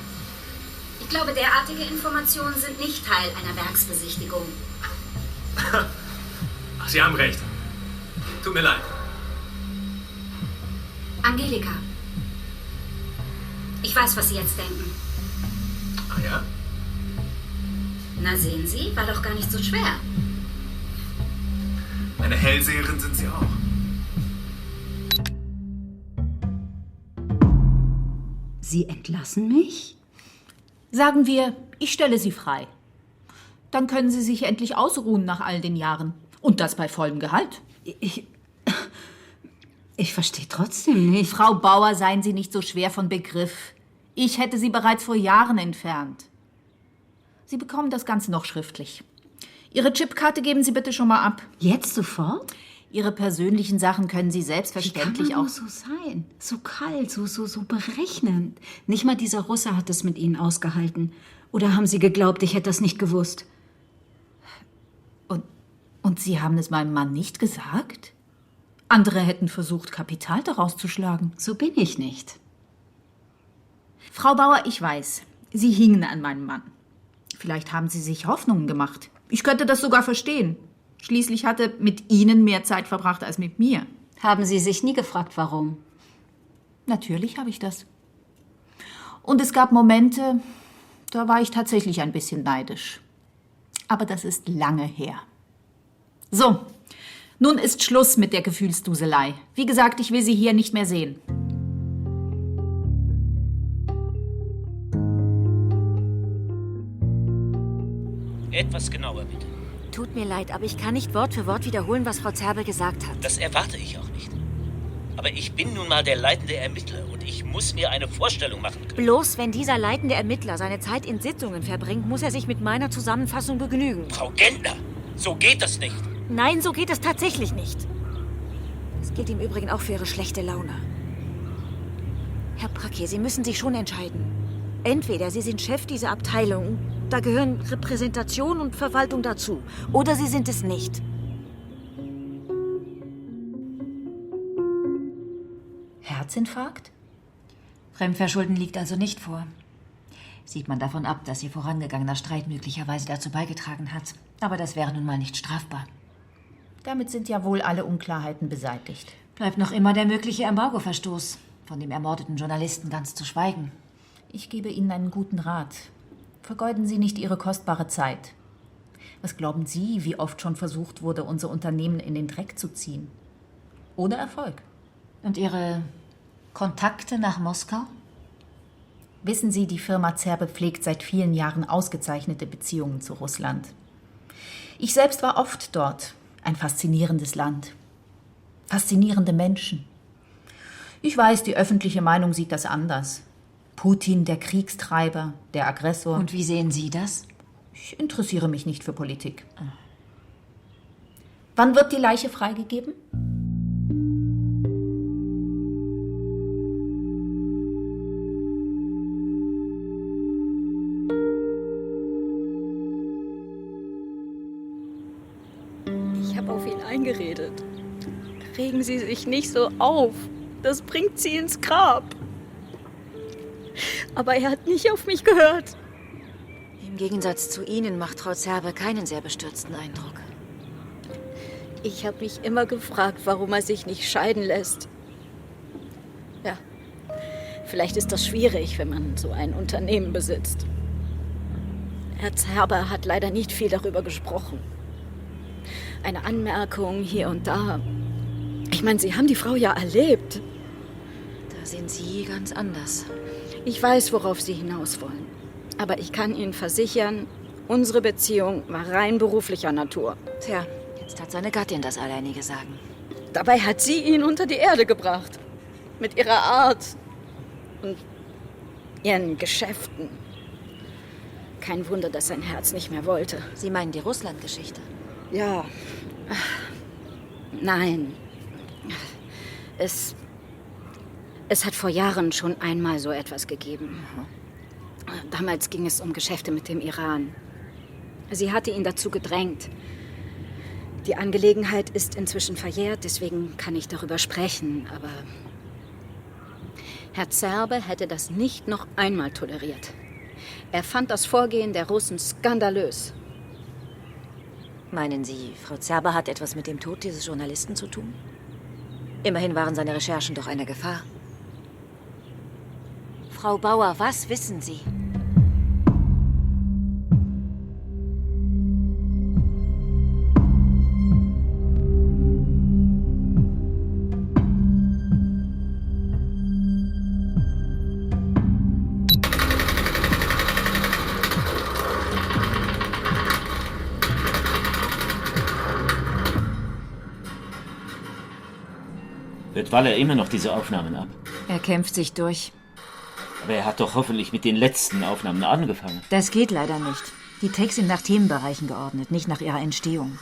F: Ich glaube, derartige Informationen sind nicht Teil einer Werksbesichtigung.
C: Ach, Sie haben recht. Tut mir leid.
F: Angelika. Ich weiß, was Sie jetzt denken.
C: Ah ja?
F: Na sehen Sie, war doch gar nicht so schwer.
C: Eine Hellseherin sind Sie auch.
R: Sie entlassen mich?
N: Sagen wir, ich stelle Sie frei. Dann können Sie sich endlich ausruhen nach all den Jahren. Und das bei vollem Gehalt.
R: Ich verstehe trotzdem nicht.
N: Frau Bauer, seien Sie nicht so schwer von Begriff. Ich hätte Sie bereits vor Jahren entfernt. Sie bekommen das Ganze noch schriftlich. Ihre Chipkarte geben Sie bitte schon mal ab.
R: Jetzt sofort?
N: Ihre persönlichen Sachen können Sie selbstverständlich
R: Wie kann man
N: auch...
R: nur so sein? So kalt, so berechnend. Nicht mal dieser Russe hat es mit Ihnen ausgehalten. Oder haben Sie geglaubt, ich hätte das nicht gewusst?
N: Und Sie haben es meinem Mann nicht gesagt? Andere hätten versucht, Kapital daraus zu schlagen.
R: So bin ich nicht.
N: Frau Bauer, ich weiß, Sie hingen an meinem Mann. Vielleicht haben Sie sich Hoffnungen gemacht. Ich könnte das sogar verstehen. Schließlich hat er mit Ihnen mehr Zeit verbracht als mit mir.
R: Haben Sie sich nie gefragt, warum?
N: Natürlich habe ich das. Und es gab Momente, da war ich tatsächlich ein bisschen neidisch. Aber das ist lange her. So, nun ist Schluss mit der Gefühlsduselei. Wie gesagt, ich will Sie hier nicht mehr sehen.
G: Etwas genauer, bitte.
F: Tut mir leid, aber ich kann nicht Wort für Wort wiederholen, was Frau Zerbe gesagt hat.
G: Das erwarte ich auch nicht. Aber ich bin nun mal der leitende Ermittler und ich muss mir eine Vorstellung machen können.
F: Bloß wenn dieser leitende Ermittler seine Zeit in Sitzungen verbringt, muss er sich mit meiner Zusammenfassung begnügen.
G: Frau Gentner, so geht das nicht.
F: Nein, so geht es tatsächlich nicht. Das gilt im Übrigen auch für Ihre schlechte Laune. Herr Bracke, Sie müssen sich schon entscheiden. Entweder Sie sind Chef dieser Abteilung, da gehören Repräsentation und Verwaltung dazu, oder Sie sind es nicht.
P: Herzinfarkt? Fremdverschulden liegt also nicht vor. Sieht man davon ab, dass Ihr vorangegangener Streit möglicherweise dazu beigetragen hat. Aber das wäre nun mal nicht strafbar.
N: Damit sind ja wohl alle Unklarheiten beseitigt.
P: Bleibt noch immer der mögliche Embargo-Verstoß, von dem ermordeten Journalisten ganz zu schweigen.
N: Ich gebe Ihnen einen guten Rat. Vergeuden Sie nicht Ihre kostbare Zeit. Was glauben Sie, wie oft schon versucht wurde, unser Unternehmen in den Dreck zu ziehen? Ohne Erfolg.
P: Und Ihre Kontakte nach Moskau?
N: Wissen Sie, die Firma Zerbe pflegt seit vielen Jahren ausgezeichnete Beziehungen zu Russland. Ich selbst war oft dort. Ein faszinierendes Land. Faszinierende Menschen. Ich weiß, die öffentliche Meinung sieht das anders. Putin, der Kriegstreiber, der Aggressor.
P: Und wie sehen Sie das?
N: Ich interessiere mich nicht für Politik. Wann wird die Leiche freigegeben?
S: Ich habe auf ihn eingeredet. Regen Sie sich nicht so auf. Das bringt Sie ins Grab. Aber er hat nicht auf mich gehört.
F: Im Gegensatz zu Ihnen macht Frau Zerbe keinen sehr bestürzten Eindruck.
S: Ich habe mich immer gefragt, warum er sich nicht scheiden lässt. Ja, vielleicht ist das schwierig, wenn man so ein Unternehmen besitzt. Herr Zerbe hat leider nicht viel darüber gesprochen. Eine Anmerkung hier und da. Ich meine, Sie haben die Frau ja erlebt.
F: Da sind Sie ganz anders.
S: Ich weiß, worauf Sie hinaus wollen. Aber ich kann Ihnen versichern, unsere Beziehung war rein beruflicher Natur.
F: Tja, jetzt hat seine Gattin das alleinige Sagen.
S: Dabei hat sie ihn unter die Erde gebracht. Mit ihrer Art und ihren Geschäften. Kein Wunder, dass sein Herz nicht mehr wollte.
F: Sie meinen die Russland-Geschichte?
S: Ja. Nein. Es hat vor Jahren schon einmal so etwas gegeben. Damals ging es um Geschäfte mit dem Iran. Sie hatte ihn dazu gedrängt. Die Angelegenheit ist inzwischen verjährt, deswegen kann ich darüber sprechen, aber Herr Zerbe hätte das nicht noch einmal toleriert. Er fand das Vorgehen der Russen skandalös.
F: Meinen Sie, Frau Zerbe hat etwas mit dem Tod dieses Journalisten zu tun? Immerhin waren seine Recherchen doch eine Gefahr. Frau Bauer, was wissen Sie?
G: Hört Waller immer noch diese Aufnahmen ab?
P: Er kämpft sich durch.
G: Aber er hat doch hoffentlich mit den letzten Aufnahmen angefangen.
P: Das geht leider nicht. Die Tags sind nach Themenbereichen geordnet, nicht nach ihrer Entstehung.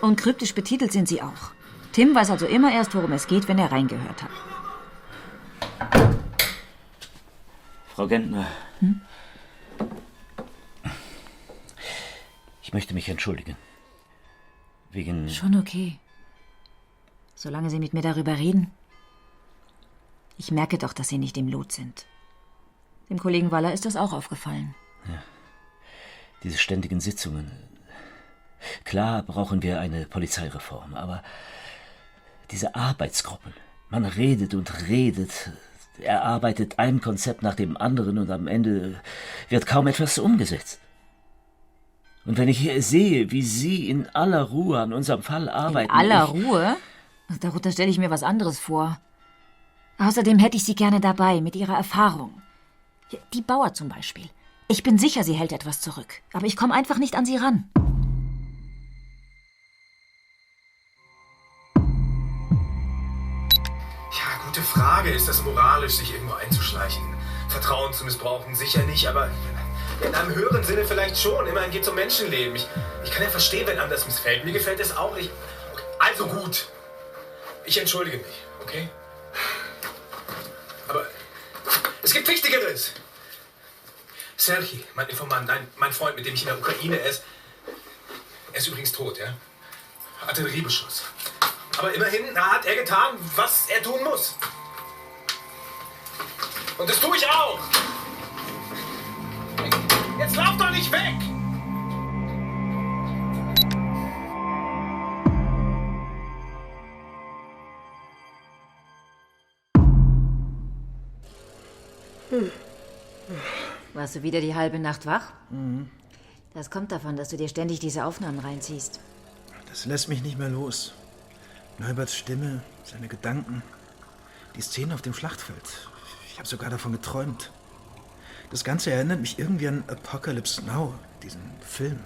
P: Und kryptisch betitelt sind sie auch. Tim weiß also immer erst, worum es geht, wenn er reingehört hat.
G: Frau Gentner. Ich möchte mich entschuldigen. Wegen...
P: Schon okay. Solange Sie mit mir darüber reden. Ich merke doch, dass Sie nicht im Lot sind. Dem Kollegen Waller ist das auch aufgefallen.
G: Ja. Diese ständigen Sitzungen. Klar brauchen wir eine Polizeireform, aber diese Arbeitsgruppen. Man redet und redet, erarbeitet ein Konzept nach dem anderen und am Ende wird kaum etwas umgesetzt. Und wenn ich sehe, wie Sie in aller Ruhe an unserem Fall arbeiten...
P: In aller Ruhe? Darunter stelle ich mir was anderes vor. Außerdem hätte ich Sie gerne dabei, mit Ihrer Erfahrung. Die Bauer zum Beispiel. Ich bin sicher, sie hält etwas zurück. Aber ich komme einfach nicht an sie ran.
C: Ja, gute Frage. Ist das moralisch, sich irgendwo einzuschleichen? Vertrauen zu missbrauchen? Sicher nicht, aber in einem höheren Sinne vielleicht schon. Immerhin geht es um Menschenleben. Ich kann ja verstehen, wenn einem das missfällt. Mir gefällt es auch nicht. Okay, also gut. Ich entschuldige mich, okay? Aber es gibt Wichtigeres. Serhii, mein Informant, mein Freund, mit dem ich in der Ukraine ist. Er ist übrigens tot, ja? Artilleriebeschuss. Aber immerhin hat er getan, was er tun muss. Und das tue ich auch. Jetzt lauf doch nicht weg!
P: Warst du wieder die halbe Nacht wach? Das kommt davon, dass du dir ständig diese Aufnahmen reinziehst.
E: Das lässt mich nicht mehr los. Neuberts Stimme, seine Gedanken, die Szene auf dem Schlachtfeld. Ich habe sogar davon geträumt. Das Ganze erinnert mich irgendwie an Apocalypse Now, diesen Film.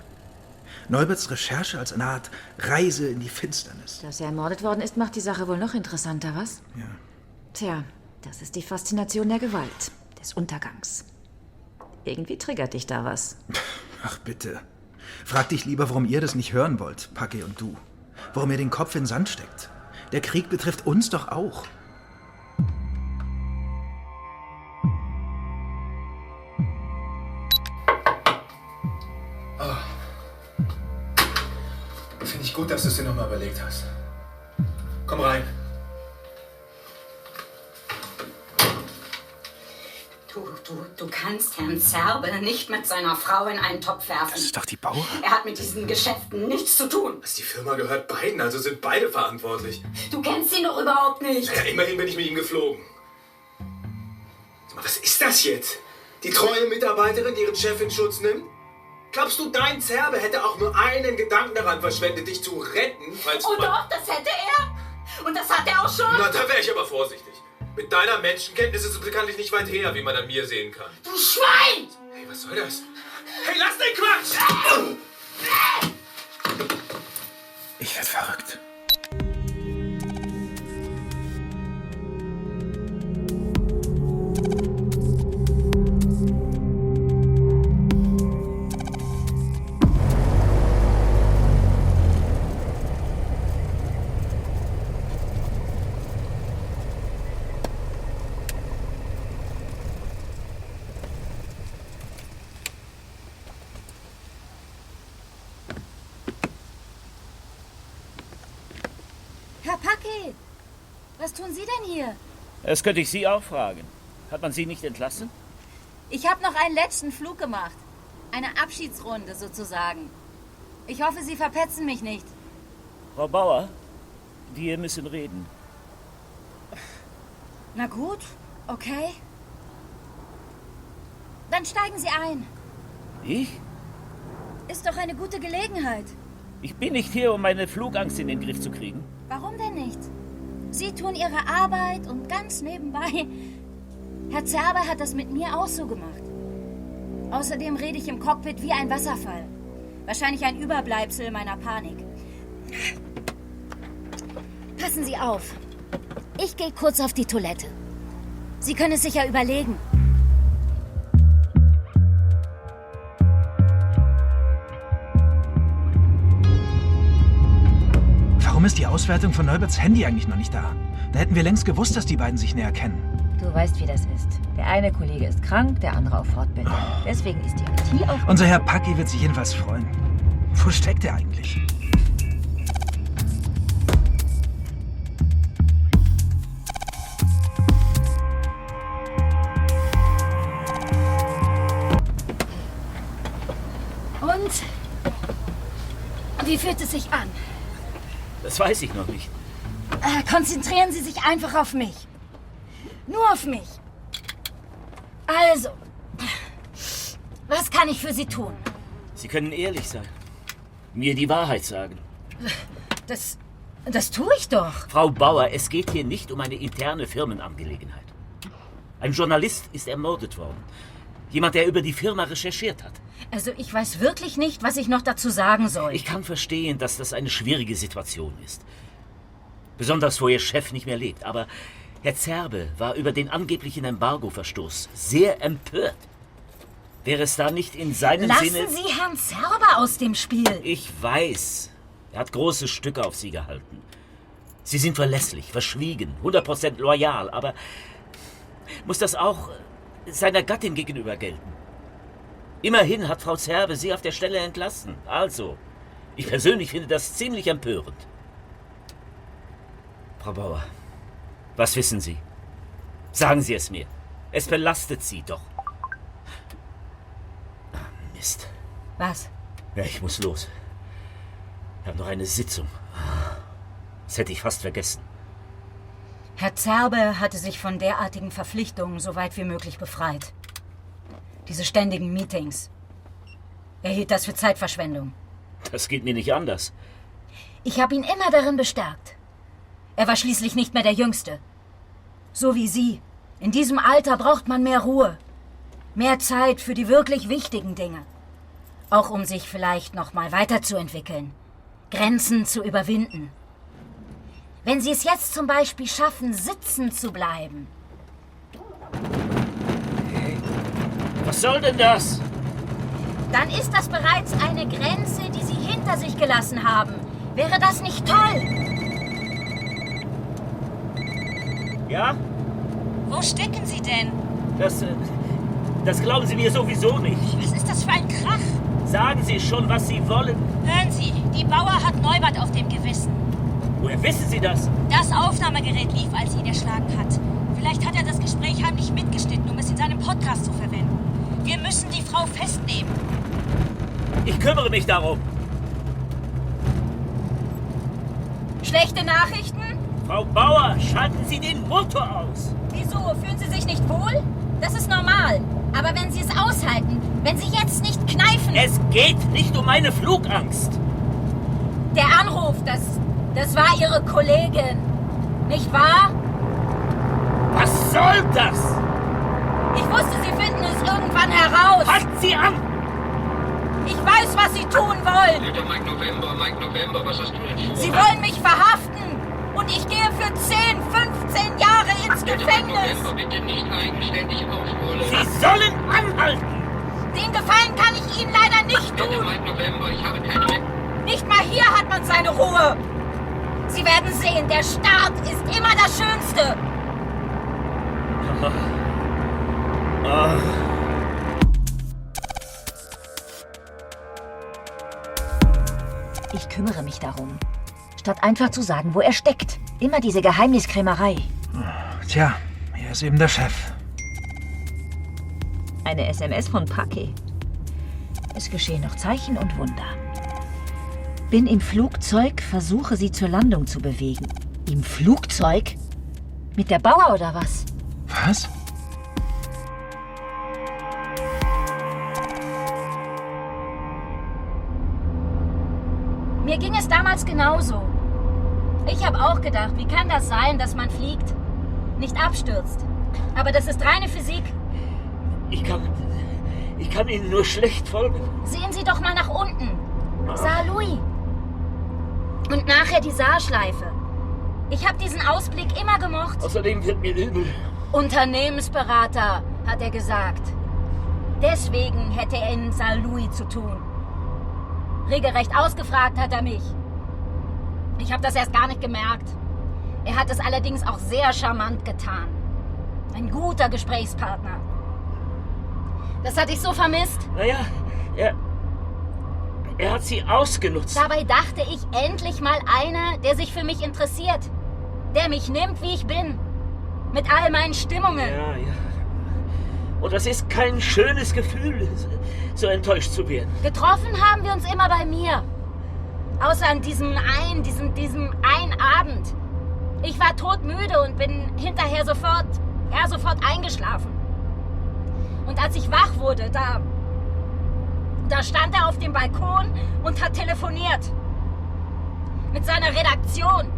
E: Neuberts Recherche als eine Art Reise in die Finsternis.
P: Dass er ermordet worden ist, macht die Sache wohl noch interessanter, was?
E: Ja.
P: Tja, das ist die Faszination der Gewalt, des Untergangs. Irgendwie triggert dich da was.
E: Ach bitte. Frag dich lieber, warum ihr das nicht hören wollt, Paki und du. Warum ihr den Kopf in den Sand steckt. Der Krieg betrifft uns doch auch.
C: Finde ich gut, dass du es dir nochmal überlegt hast. Komm rein.
T: Du kannst Herrn Zerbe nicht mit seiner Frau in einen Topf werfen.
E: Das ist doch die Bauer.
T: Er hat mit diesen Geschäften nichts zu tun.
C: Die Firma gehört beiden, also sind beide verantwortlich.
T: Du kennst ihn doch überhaupt nicht.
C: Ja, immerhin bin ich mit ihm geflogen. Sag mal, was ist das jetzt? Die treue Mitarbeiterin, die ihren Chef in Schutz nimmt? Glaubst du, dein Zerbe hätte auch nur einen Gedanken daran verschwendet, dich zu retten, falls...
T: Oh doch, das hätte er. Und das hat er auch schon.
C: Na, da wäre ich aber vorsichtig. Mit deiner Menschenkenntnis ist es bekanntlich nicht weit her, wie man an mir sehen kann.
T: Du Schwein!
C: Hey, was soll das? Hey, lass den Quatsch!
E: Ich werd verrückt.
F: Herr Paki, was tun Sie denn hier?
G: Das könnte ich Sie auch fragen. Hat man Sie nicht entlassen?
F: Ich habe noch einen letzten Flug gemacht. Eine Abschiedsrunde sozusagen. Ich hoffe, Sie verpetzen mich nicht.
G: Frau Bauer, wir müssen reden.
F: Na gut, okay. Dann steigen Sie ein.
G: Ich?
F: Ist doch eine gute Gelegenheit.
G: Ich bin nicht hier, um meine Flugangst in den Griff zu kriegen.
F: Warum denn nicht? Sie tun Ihre Arbeit und ganz nebenbei... Herr Zerbe hat das mit mir auch so gemacht. Außerdem rede ich im Cockpit wie ein Wasserfall. Wahrscheinlich ein Überbleibsel meiner Panik. Passen Sie auf. Ich gehe kurz auf die Toilette. Sie können es sich ja überlegen.
E: Warum ist die Auswertung von Neuberts Handy eigentlich noch nicht da? Da hätten wir längst gewusst, dass die beiden sich näher kennen.
P: Du weißt, wie das ist. Der eine Kollege ist krank, der andere auf Fortbildung. Deswegen ist die IT auf...
E: Unser Herr Paki wird sich jedenfalls freuen. Wo steckt er eigentlich?
F: Und? Wie fühlt es sich an?
G: Das weiß ich noch nicht.
F: Konzentrieren Sie sich einfach auf mich. Nur auf mich. Also, was kann ich für Sie tun?
G: Sie können ehrlich sein. Mir die Wahrheit sagen.
F: Das tue ich doch.
G: Frau Bauer, es geht hier nicht um eine interne Firmenangelegenheit. Ein Journalist ist ermordet worden. Jemand, der über die Firma recherchiert hat.
F: Also ich weiß wirklich nicht, was ich noch dazu sagen soll.
G: Ich kann verstehen, dass das eine schwierige Situation ist. Besonders, wo Ihr Chef nicht mehr lebt. Aber Herr Zerbe war über den angeblichen Embargo-Verstoß sehr empört. Wäre es da nicht in seinem Sinne...
F: Lassen Sie Herrn Zerbe aus dem Spiel.
G: Ich weiß. Er hat große Stücke auf Sie gehalten. Sie sind verlässlich, verschwiegen, 100% loyal. Aber muss das auch seiner Gattin gegenüber gelten? Immerhin hat Frau Zerbe Sie auf der Stelle entlassen. Also, ich persönlich finde das ziemlich empörend. Frau Bauer, was wissen Sie? Sagen Sie es mir. Es belastet Sie doch. Mist.
F: Was?
G: Ja, ich muss los. Ich habe noch eine Sitzung. Das hätte ich fast vergessen.
F: Herr Zerbe hatte sich von derartigen Verpflichtungen so weit wie möglich befreit. Diese ständigen Meetings. Er hielt das für Zeitverschwendung.
G: Das geht mir nicht anders.
F: Ich habe ihn immer darin bestärkt. Er war schließlich nicht mehr der Jüngste. So wie Sie. In diesem Alter braucht man mehr Ruhe. Mehr Zeit für die wirklich wichtigen Dinge. Auch um sich vielleicht noch mal weiterzuentwickeln. Grenzen zu überwinden. Wenn Sie es jetzt zum Beispiel schaffen, sitzen zu bleiben.
G: Was soll denn das?
F: Dann ist das bereits eine Grenze, die Sie hinter sich gelassen haben. Wäre das nicht toll?
G: Ja?
M: Wo stecken Sie denn?
G: Das glauben Sie mir sowieso nicht.
M: Was ist das für ein Krach?
G: Sagen Sie schon, was Sie wollen.
M: Hören Sie, die Bauer hat Neubert auf dem Gewissen.
G: Woher wissen Sie das?
M: Das Aufnahmegerät lief, als sie ihn erschlagen hat. Vielleicht hat er das Gespräch heimlich mitgeschnitten, um es in seinem Podcast zu verwenden. Wir müssen die Frau festnehmen.
G: Ich kümmere mich darum.
F: Schlechte Nachrichten?
G: Frau Bauer, schalten Sie den Motor aus.
F: Wieso? Fühlen Sie sich nicht wohl? Das ist normal. Aber wenn Sie es aushalten, wenn Sie jetzt nicht kneifen...
G: Es geht nicht um meine Flugangst.
F: Der Anruf, das war Ihre Kollegin. Nicht wahr?
G: Was soll das?
F: Ich wusste, Sie finden es irgendwann heraus.
G: Halt Sie an!
F: Ich weiß, was Sie tun wollen.
K: Mike November, was hast du denn vor?
F: Sie wollen mich verhaften. Und ich gehe für 10, 15 Jahre ins Gefängnis.
K: Bitte nicht eigenständig aufholen.
G: Sie sollen anhalten.
F: Den Gefallen kann ich Ihnen leider nicht tun.
K: Mike November, ich habe keine...
F: Nicht mal hier hat man seine Ruhe. Sie werden sehen, der Staat ist immer das Schönste.
P: Ich kümmere mich darum. Statt einfach zu sagen, wo er steckt. Immer diese Geheimniskrämerei.
E: Tja, hier ist eben der Chef.
P: Eine SMS von Paki. Es geschehen noch Zeichen und Wunder. Bin im Flugzeug, versuche sie zur Landung zu bewegen. Im Flugzeug? Mit der Bauer oder was?
E: Was?
F: Mir ging es damals genauso. Ich habe auch gedacht, wie kann das sein, dass man fliegt? Nicht abstürzt. Aber das ist reine Physik.
G: Ich kann Ihnen nur schlecht folgen.
F: Sehen Sie doch mal nach unten. Saint-Louis. Und nachher die Saarschleife. Ich habe diesen Ausblick immer gemocht.
G: Außerdem wird mir übel.
F: Unternehmensberater, hat er gesagt. Deswegen hätte er in Saint-Louis zu tun. Regelrecht ausgefragt hat er mich. Ich habe das erst gar nicht gemerkt. Er hat es allerdings auch sehr charmant getan. Ein guter Gesprächspartner. Das hatte ich so vermisst.
G: Naja, er hat sie ausgenutzt.
F: Dabei dachte ich, endlich mal einer, der sich für mich interessiert. Der mich nimmt, wie ich bin. Mit all meinen Stimmungen.
G: Ja. Und das ist kein schönes Gefühl, so enttäuscht zu werden.
F: Getroffen haben wir uns immer bei mir. Außer an diesem einen Abend. Ich war todmüde und bin hinterher sofort eingeschlafen. Und als ich wach wurde, da stand er auf dem Balkon und hat telefoniert. Mit seiner Redaktion.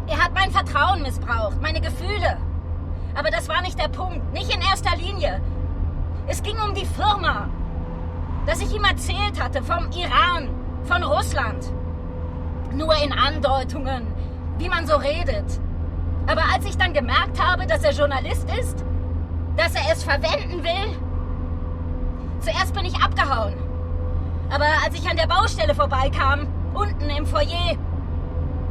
F: Er hat mein Vertrauen missbraucht, meine Gefühle. Aber das war nicht der Punkt, nicht in erster Linie. Es ging um die Firma. Dass ich ihm erzählt hatte vom Iran, von Russland. Nur in Andeutungen, wie man so redet. Aber als ich dann gemerkt habe, dass er Journalist ist, dass er es verwenden will, zuerst bin ich abgehauen. Aber als ich an der Baustelle vorbeikam, unten im Foyer,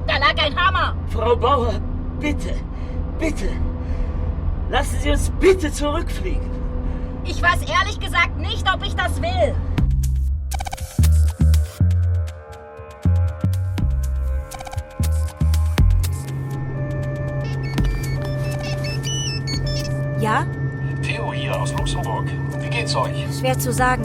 F: da lag ein Hammer.
G: Frau Bauer, bitte, lassen Sie uns bitte zurückfliegen.
F: Ich weiß ehrlich gesagt nicht, ob ich das will.
M: Ja?
O: Theo hier aus Luxemburg. Wie geht's euch?
M: Schwer zu sagen.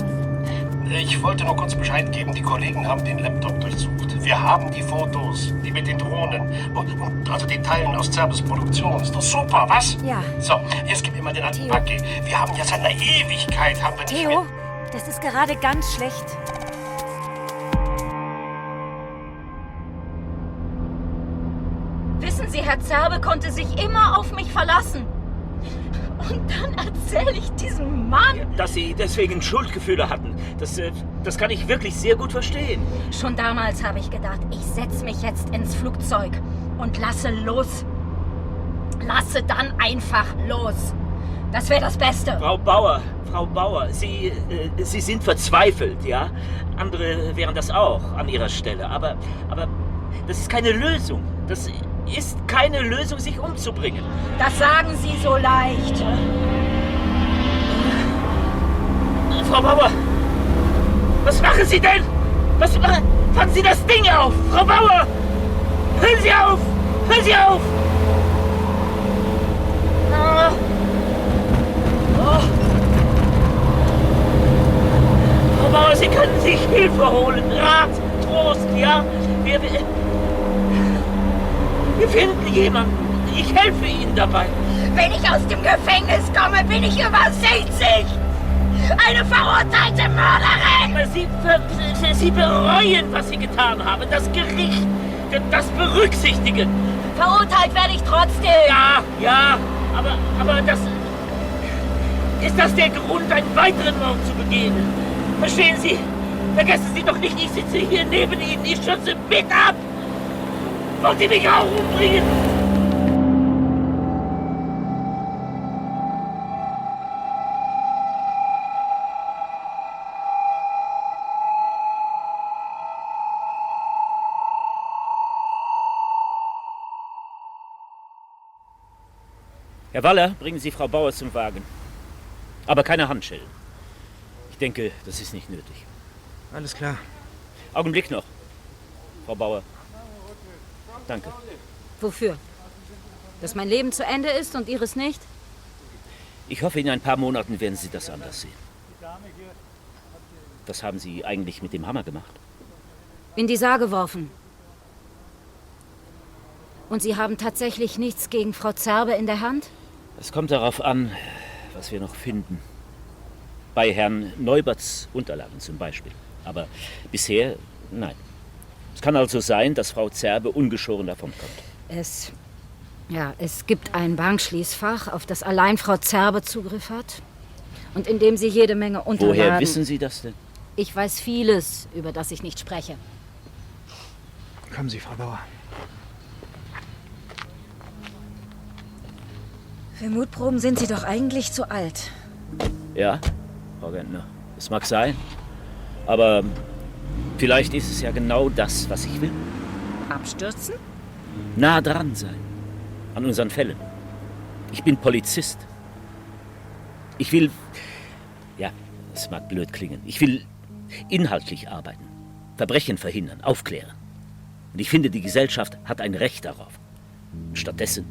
O: Ich wollte nur kurz Bescheid geben, die Kollegen haben den Laptop durchsucht. Wir haben die Fotos, die mit den Drohnen und also den Teilen aus Zerbes Produktion. Ist doch super, was?
M: Ja.
O: So, jetzt gib mir mal den alten Packe. Wir haben ja seit einer Ewigkeit, haben wir nicht
M: Theo,
O: mehr...
M: das ist gerade ganz schlecht.
F: Wissen Sie, Herr Zerbe konnte sich immer auf mich verlassen. Und dann erzähle ich diesem Mann...
G: Dass Sie deswegen Schuldgefühle hatten, das kann ich wirklich sehr gut verstehen.
F: Schon damals habe ich gedacht, ich setze mich jetzt ins Flugzeug und lasse los. Lasse dann einfach los. Das wäre das Beste.
G: Frau Bauer, Sie sind verzweifelt, ja? Andere wären das auch an Ihrer Stelle. Aber das ist keine Lösung. Das ist keine Lösung, sich umzubringen.
F: Das sagen Sie so leicht.
G: Frau Bauer, was machen Sie denn? Fangen Sie das Ding auf! Frau Bauer! Hören Sie auf! Hören Sie auf! Frau Bauer, Sie können sich Hilfe holen. Rat, Trost, ja? Wir finden jemanden. Ich helfe Ihnen dabei.
F: Wenn ich aus dem Gefängnis komme, bin ich über 60. Eine verurteilte Mörderin.
G: Aber Sie bereuen, was Sie getan haben. Das Gericht wird das berücksichtigen.
F: Verurteilt werde ich trotzdem.
G: Ja, aber das... Ist das der Grund, einen weiteren Mord zu begehen? Verstehen Sie? Vergessen Sie doch nicht, ich sitze hier neben Ihnen. Ich schütze mit ab. Wollen Sie mich auch umbringen? Herr Waller, bringen Sie Frau Bauer zum Wagen. Aber keine Handschellen. Ich denke, das ist nicht nötig.
E: Alles klar.
G: Augenblick noch. Frau Bauer. Danke.
F: Wofür? Dass mein Leben zu Ende ist und Ihres nicht?
G: Ich hoffe, in ein paar Monaten werden Sie das anders sehen. Was haben Sie eigentlich mit dem Hammer gemacht?
F: In die Saar geworfen. Und Sie haben tatsächlich nichts gegen Frau Zerbe in der Hand?
G: Es kommt darauf an, was wir noch finden. Bei Herrn Neuberts Unterlagen zum Beispiel. Aber bisher, nein. Es kann also sein, dass Frau Zerbe ungeschoren davonkommt.
F: Es gibt ein Bankschließfach, auf das allein Frau Zerbe Zugriff hat. Und in dem sie jede Menge Unterlagen...
G: Woher wissen Sie das denn?
F: Ich weiß vieles, über das ich nicht spreche.
E: Kommen Sie, Frau Bauer.
P: Für Mutproben sind Sie doch eigentlich zu alt.
G: Ja, Frau Gentner, es mag sein. Aber vielleicht ist es ja genau das, was ich will.
P: Abstürzen?
G: Nah dran sein. An unseren Fällen. Ich bin Polizist. Ich will... Ja, es mag blöd klingen. Ich will inhaltlich arbeiten. Verbrechen verhindern, aufklären. Und ich finde, die Gesellschaft hat ein Recht darauf. Stattdessen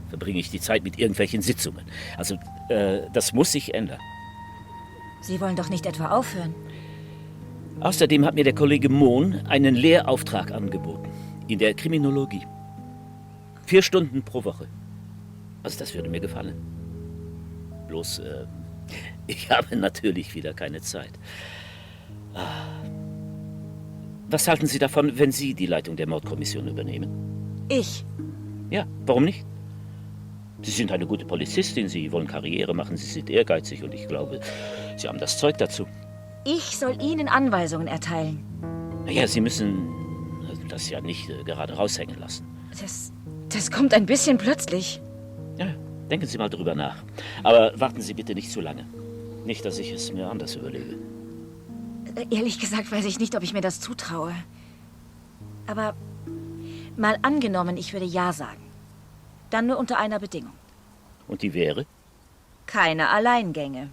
G: verbringe ich die Zeit mit irgendwelchen Sitzungen. Also, das muss sich ändern.
P: Sie wollen doch nicht etwa aufhören?
G: Außerdem hat mir der Kollege Mohn einen Lehrauftrag angeboten. In der Kriminologie. 4 Stunden pro Woche. Also, das würde mir gefallen. Bloß, ich habe natürlich wieder keine Zeit. Was halten Sie davon, wenn Sie die Leitung der Mordkommission übernehmen?
P: Ich?
G: Ja, warum nicht? Sie sind eine gute Polizistin, Sie wollen Karriere machen, Sie sind ehrgeizig und ich glaube, Sie haben das Zeug dazu.
P: Ich soll Ihnen Anweisungen erteilen.
G: Naja, Sie müssen das ja nicht gerade raushängen lassen.
P: Das kommt ein bisschen plötzlich.
G: Ja, denken Sie mal drüber nach. Aber warten Sie bitte nicht zu lange. Nicht, dass ich es mir anders überlege.
P: Ehrlich gesagt weiß ich nicht, ob ich mir das zutraue. Aber mal angenommen, ich würde Ja sagen. Dann nur unter einer Bedingung.
G: Und die wäre?
P: Keine Alleingänge.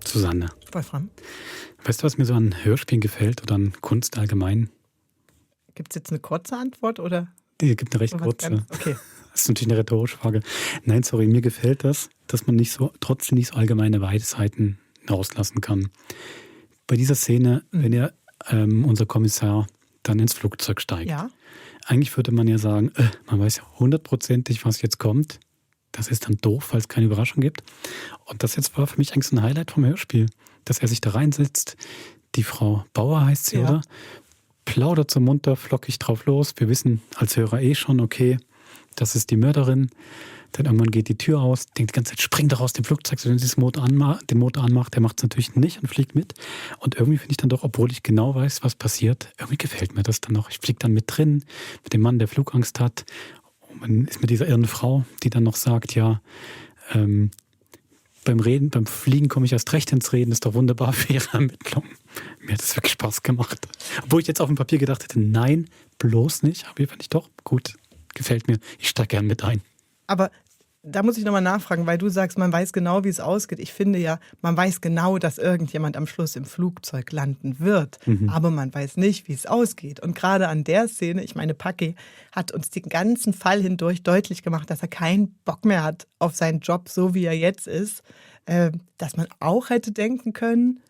A: Susanne.
B: Wolfram.
A: Weißt du, was mir so an Hörspielen gefällt oder an Kunst allgemein?
B: Gibt es jetzt eine kurze Antwort oder?
A: Die gibt eine recht kurze.
B: Okay.
A: Das ist natürlich eine rhetorische Frage. Nein, sorry, mir gefällt das, dass man trotzdem nicht so allgemeine Weisheiten rauslassen kann. Bei dieser Szene, wenn unser Kommissar dann ins Flugzeug steigt.
B: Ja.
A: Eigentlich würde man ja sagen, man weiß ja 100%ig, was jetzt kommt. Das ist dann doof, weil es keine Überraschung gibt. Und das jetzt war für mich eigentlich so ein Highlight vom Hörspiel, dass er sich da reinsetzt. Die Frau Bauer heißt sie, oder? Plaudert so munter, flockig drauf los. Wir wissen als Hörer schon, okay, das ist die Mörderin. Dann irgendwann geht die Tür aus, denkt die ganze Zeit, spring doch aus dem Flugzeug, wenn sie den Motor anmacht. Der macht es natürlich nicht und fliegt mit. Und irgendwie finde ich dann doch, obwohl ich genau weiß, was passiert, irgendwie gefällt mir das dann noch. Ich fliege dann mit drin, mit dem Mann, der Flugangst hat. Und man ist mit dieser irren Frau, die dann noch sagt, ja, beim Fliegen komme ich erst recht ins Reden, ist doch wunderbar für Ihre Ermittlung. Mir hat das wirklich Spaß gemacht. Obwohl ich jetzt auf dem Papier gedacht hätte, nein, bloß nicht. Aber hier fand ich doch gut, gefällt mir. Ich steige gern mit ein.
B: Aber da muss ich nochmal nachfragen, weil du sagst, man weiß genau, wie es ausgeht. Ich finde ja, man weiß genau, dass irgendjemand am Schluss im Flugzeug landen wird. Aber man weiß nicht, wie es ausgeht. Und gerade an der Szene, ich meine, Paki hat uns den ganzen Fall hindurch deutlich gemacht, dass er keinen Bock mehr hat auf seinen Job, so wie er jetzt ist. Dass man auch hätte denken können,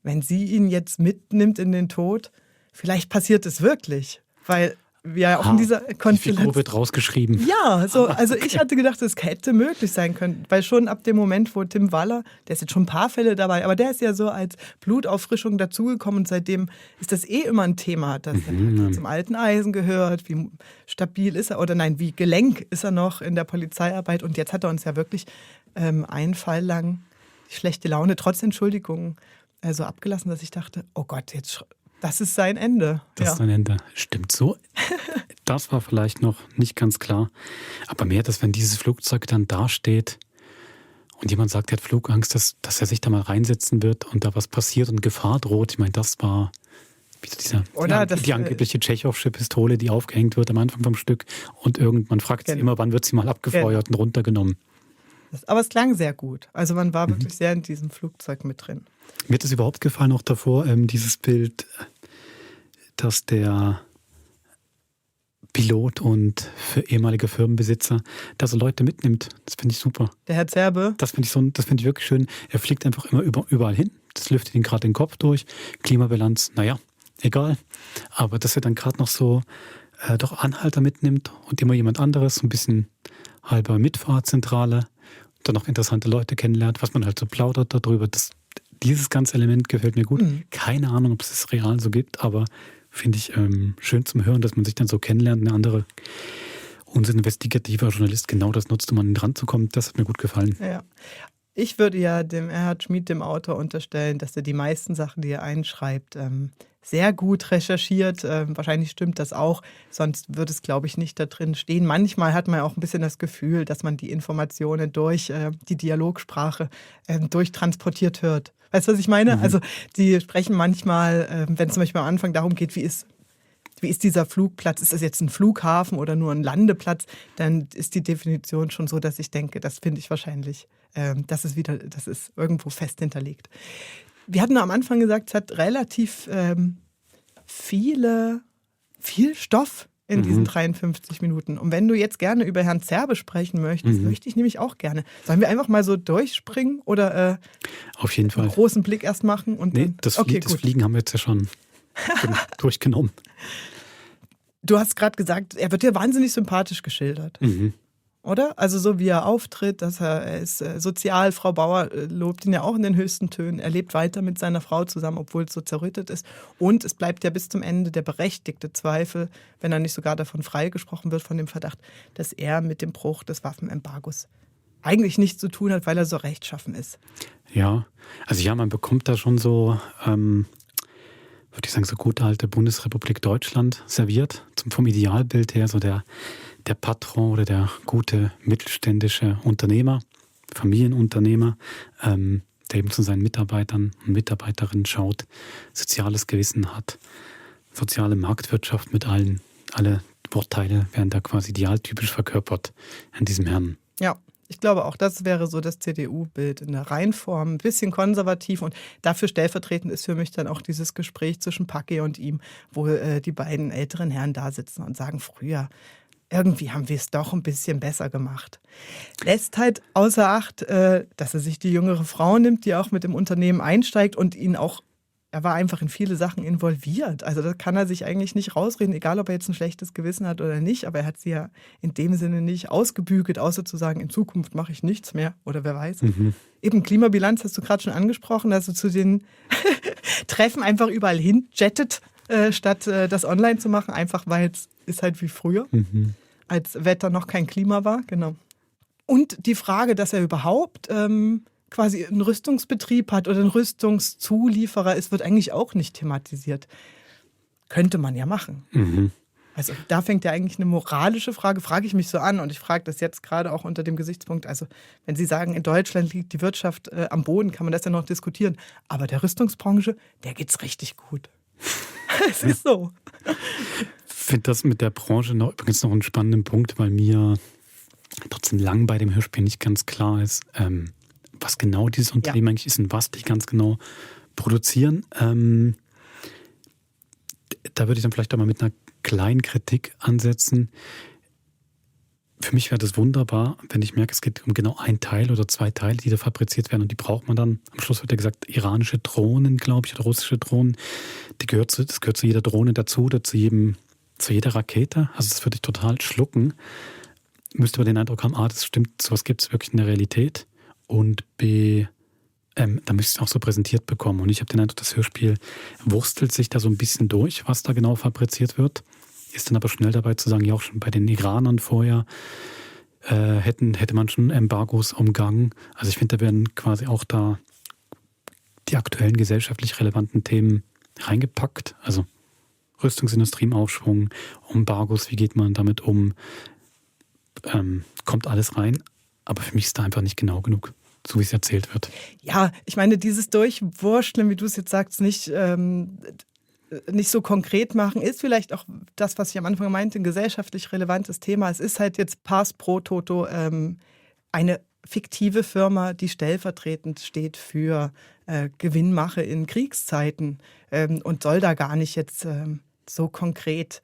B: wenn sie ihn jetzt mitnimmt in den Tod, vielleicht passiert es wirklich. Weil wir ja auch in dieser Konstellation.
A: Die Figur wird rausgeschrieben.
B: Ja, so, also okay. Ich hatte gedacht, es hätte möglich sein können. Weil schon ab dem Moment, wo Tim Waller, der ist jetzt schon ein paar Fälle dabei, aber der ist ja so als Blutauffrischung dazugekommen und seitdem ist das immer ein Thema, dass er zum alten Eisen gehört, wie stabil ist er, oder nein, wie gelenk ist er noch in der Polizeiarbeit. Und jetzt hat er uns ja wirklich einen Fall lang die schlechte Laune, trotz Entschuldigung, so abgelassen, dass ich dachte, oh Gott, jetzt das ist sein Ende.
A: Das ist sein Ende. Stimmt so. Das war vielleicht noch nicht ganz klar. Aber mehr, dass wenn dieses Flugzeug dann dasteht und jemand sagt, er hat Flugangst, dass er sich da mal reinsetzen wird und da was passiert und Gefahr droht. Ich meine, das war die angebliche Tschechowsche Pistole, die aufgehängt wird am Anfang vom Stück. Und man fragt sich immer, wann wird sie mal abgefeuert und runtergenommen.
B: Aber es klang sehr gut. Also man war wirklich sehr in diesem Flugzeug mit drin.
A: Mir hat es überhaupt gefallen, auch davor, dieses Bild, dass der Pilot und ehemaliger Firmenbesitzer da so Leute mitnimmt. Das finde ich super.
B: Der Herr Zerbe?
A: Das finde ich wirklich schön. Er fliegt einfach immer überall hin. Das lüftet ihn gerade den Kopf durch. Klimabilanz, naja, egal. Aber dass er dann gerade noch so doch Anhalter mitnimmt und immer jemand anderes, so ein bisschen halber Mitfahrzentrale, dann noch interessante Leute kennenlernt, was man halt so plaudert darüber. Dieses ganze Element gefällt mir gut. Keine Ahnung, ob es das real so gibt, aber finde ich schön zum Hören, dass man sich dann so kennenlernt. Eine andere, unser investigativer Journalist genau das nutzt, um an ihn dran zu kommen. Das hat mir gut gefallen.
B: Ja. Ich würde ja dem Erhard Schmied, dem Autor, unterstellen, dass er die meisten Sachen, die er einschreibt, sehr gut recherchiert. Wahrscheinlich stimmt das auch, sonst würde es, glaube ich, nicht da drin stehen. Manchmal hat man auch ein bisschen das Gefühl, dass man die Informationen durch die Dialogsprache durchtransportiert hört. Weißt du, was ich meine? Also die sprechen manchmal, wenn es zum Beispiel am Anfang darum geht, wie ist dieser Flugplatz, ist das jetzt ein Flughafen oder nur ein Landeplatz, dann ist die Definition schon so, dass ich denke, das finde ich wahrscheinlich, das ist irgendwo fest hinterlegt. Wir hatten am Anfang gesagt, es hat relativ viel Stoff in diesen 53 Minuten. Und wenn du jetzt gerne über Herrn Zerbe sprechen möchtest, möchte ich nämlich auch gerne. Sollen wir einfach mal so durchspringen oder
A: auf jeden Fall
B: einen großen Blick erst machen? Und
A: das Fliegen haben wir jetzt ja schon durchgenommen.
B: Du hast gerade gesagt, er wird ja wahnsinnig sympathisch geschildert. Oder? Also so wie er auftritt, dass er ist sozial, Frau Bauer lobt ihn ja auch in den höchsten Tönen. Er lebt weiter mit seiner Frau zusammen, obwohl es so zerrüttet ist. Und es bleibt ja bis zum Ende der berechtigte Zweifel, wenn er nicht sogar davon freigesprochen wird, von dem Verdacht, dass er mit dem Bruch des Waffenembargos eigentlich nichts zu tun hat, weil er so rechtschaffen ist.
A: Ja, also ja, man bekommt da schon so, würde ich sagen, so gute alte Bundesrepublik Deutschland serviert. Vom Idealbild her so der Patron oder der gute mittelständische Unternehmer, Familienunternehmer, der eben zu seinen Mitarbeitern und Mitarbeiterinnen schaut, soziales Gewissen hat, soziale Marktwirtschaft mit alle Wortteile werden da quasi idealtypisch verkörpert an diesem Herrn.
B: Ja, ich glaube auch, das wäre so das CDU-Bild in der Reinform, ein bisschen konservativ und dafür stellvertretend ist für mich dann auch dieses Gespräch zwischen Packe und ihm, wo die beiden älteren Herren da sitzen und sagen, früher irgendwie haben wir es doch ein bisschen besser gemacht. Lässt halt außer Acht, dass er sich die jüngere Frau nimmt, die auch mit im Unternehmen einsteigt und er war einfach in viele Sachen involviert. Also da kann er sich eigentlich nicht rausreden, egal ob er jetzt ein schlechtes Gewissen hat oder nicht. Aber er hat sie ja in dem Sinne nicht ausgebügelt, außer zu sagen, in Zukunft mache ich nichts mehr oder wer weiß. Eben Klimabilanz hast du gerade schon angesprochen, dass du zu den Treffen einfach überall hin jettet, statt das online zu machen, einfach weil es ist halt wie früher, als Wetter noch kein Klima war. Genau. Und die Frage, dass er überhaupt quasi einen Rüstungsbetrieb hat oder ein Rüstungszulieferer ist, wird eigentlich auch nicht thematisiert. Könnte man ja machen. Also da fängt ja eigentlich eine moralische Frage, frage ich mich so an und ich frage das jetzt gerade auch unter dem Gesichtspunkt, also wenn Sie sagen, in Deutschland liegt die Wirtschaft am Boden, kann man das ja noch diskutieren, aber der Rüstungsbranche, der geht's richtig gut. Es ist so.
A: Ich finde das mit der Branche übrigens noch einen spannenden Punkt, weil mir trotzdem lang bei dem Hörspiel nicht ganz klar ist, was genau dieses Unternehmen eigentlich ist und was die ganz genau produzieren. Da würde ich dann vielleicht auch mal mit einer kleinen Kritik ansetzen. Für mich wäre das wunderbar, wenn ich merke, es geht um genau ein Teil oder zwei Teile, die da fabriziert werden und die braucht man dann. Am Schluss wird ja gesagt, iranische Drohnen, glaube ich, oder russische Drohnen. Das gehört zu jeder Drohne dazu oder zu jeder Rakete. Also das würde ich total schlucken. Müsste aber den Eindruck haben, das stimmt, sowas gibt es wirklich in der Realität. Und B, da müsste ich es auch so präsentiert bekommen. Und ich habe den Eindruck, das Hörspiel wurstelt sich da so ein bisschen durch, was da genau fabriziert wird. Ist dann aber schnell dabei zu sagen, ja auch schon bei den Iranern vorher hätte man schon Embargos umgangen. Also ich finde, da werden quasi auch da die aktuellen gesellschaftlich relevanten Themen reingepackt. Also Rüstungsindustrie im Aufschwung, Embargos, wie geht man damit um, kommt alles rein. Aber für mich ist da einfach nicht genau genug, so wie es erzählt wird.
B: Ja, ich meine, dieses Durchwurschteln, wie du es jetzt sagst, nicht so konkret machen, ist vielleicht auch das, was ich am Anfang meinte, ein gesellschaftlich relevantes Thema. Es ist halt jetzt Pars pro Toto eine fiktive Firma, die stellvertretend steht für Gewinnmache in Kriegszeiten und soll da gar nicht jetzt so konkret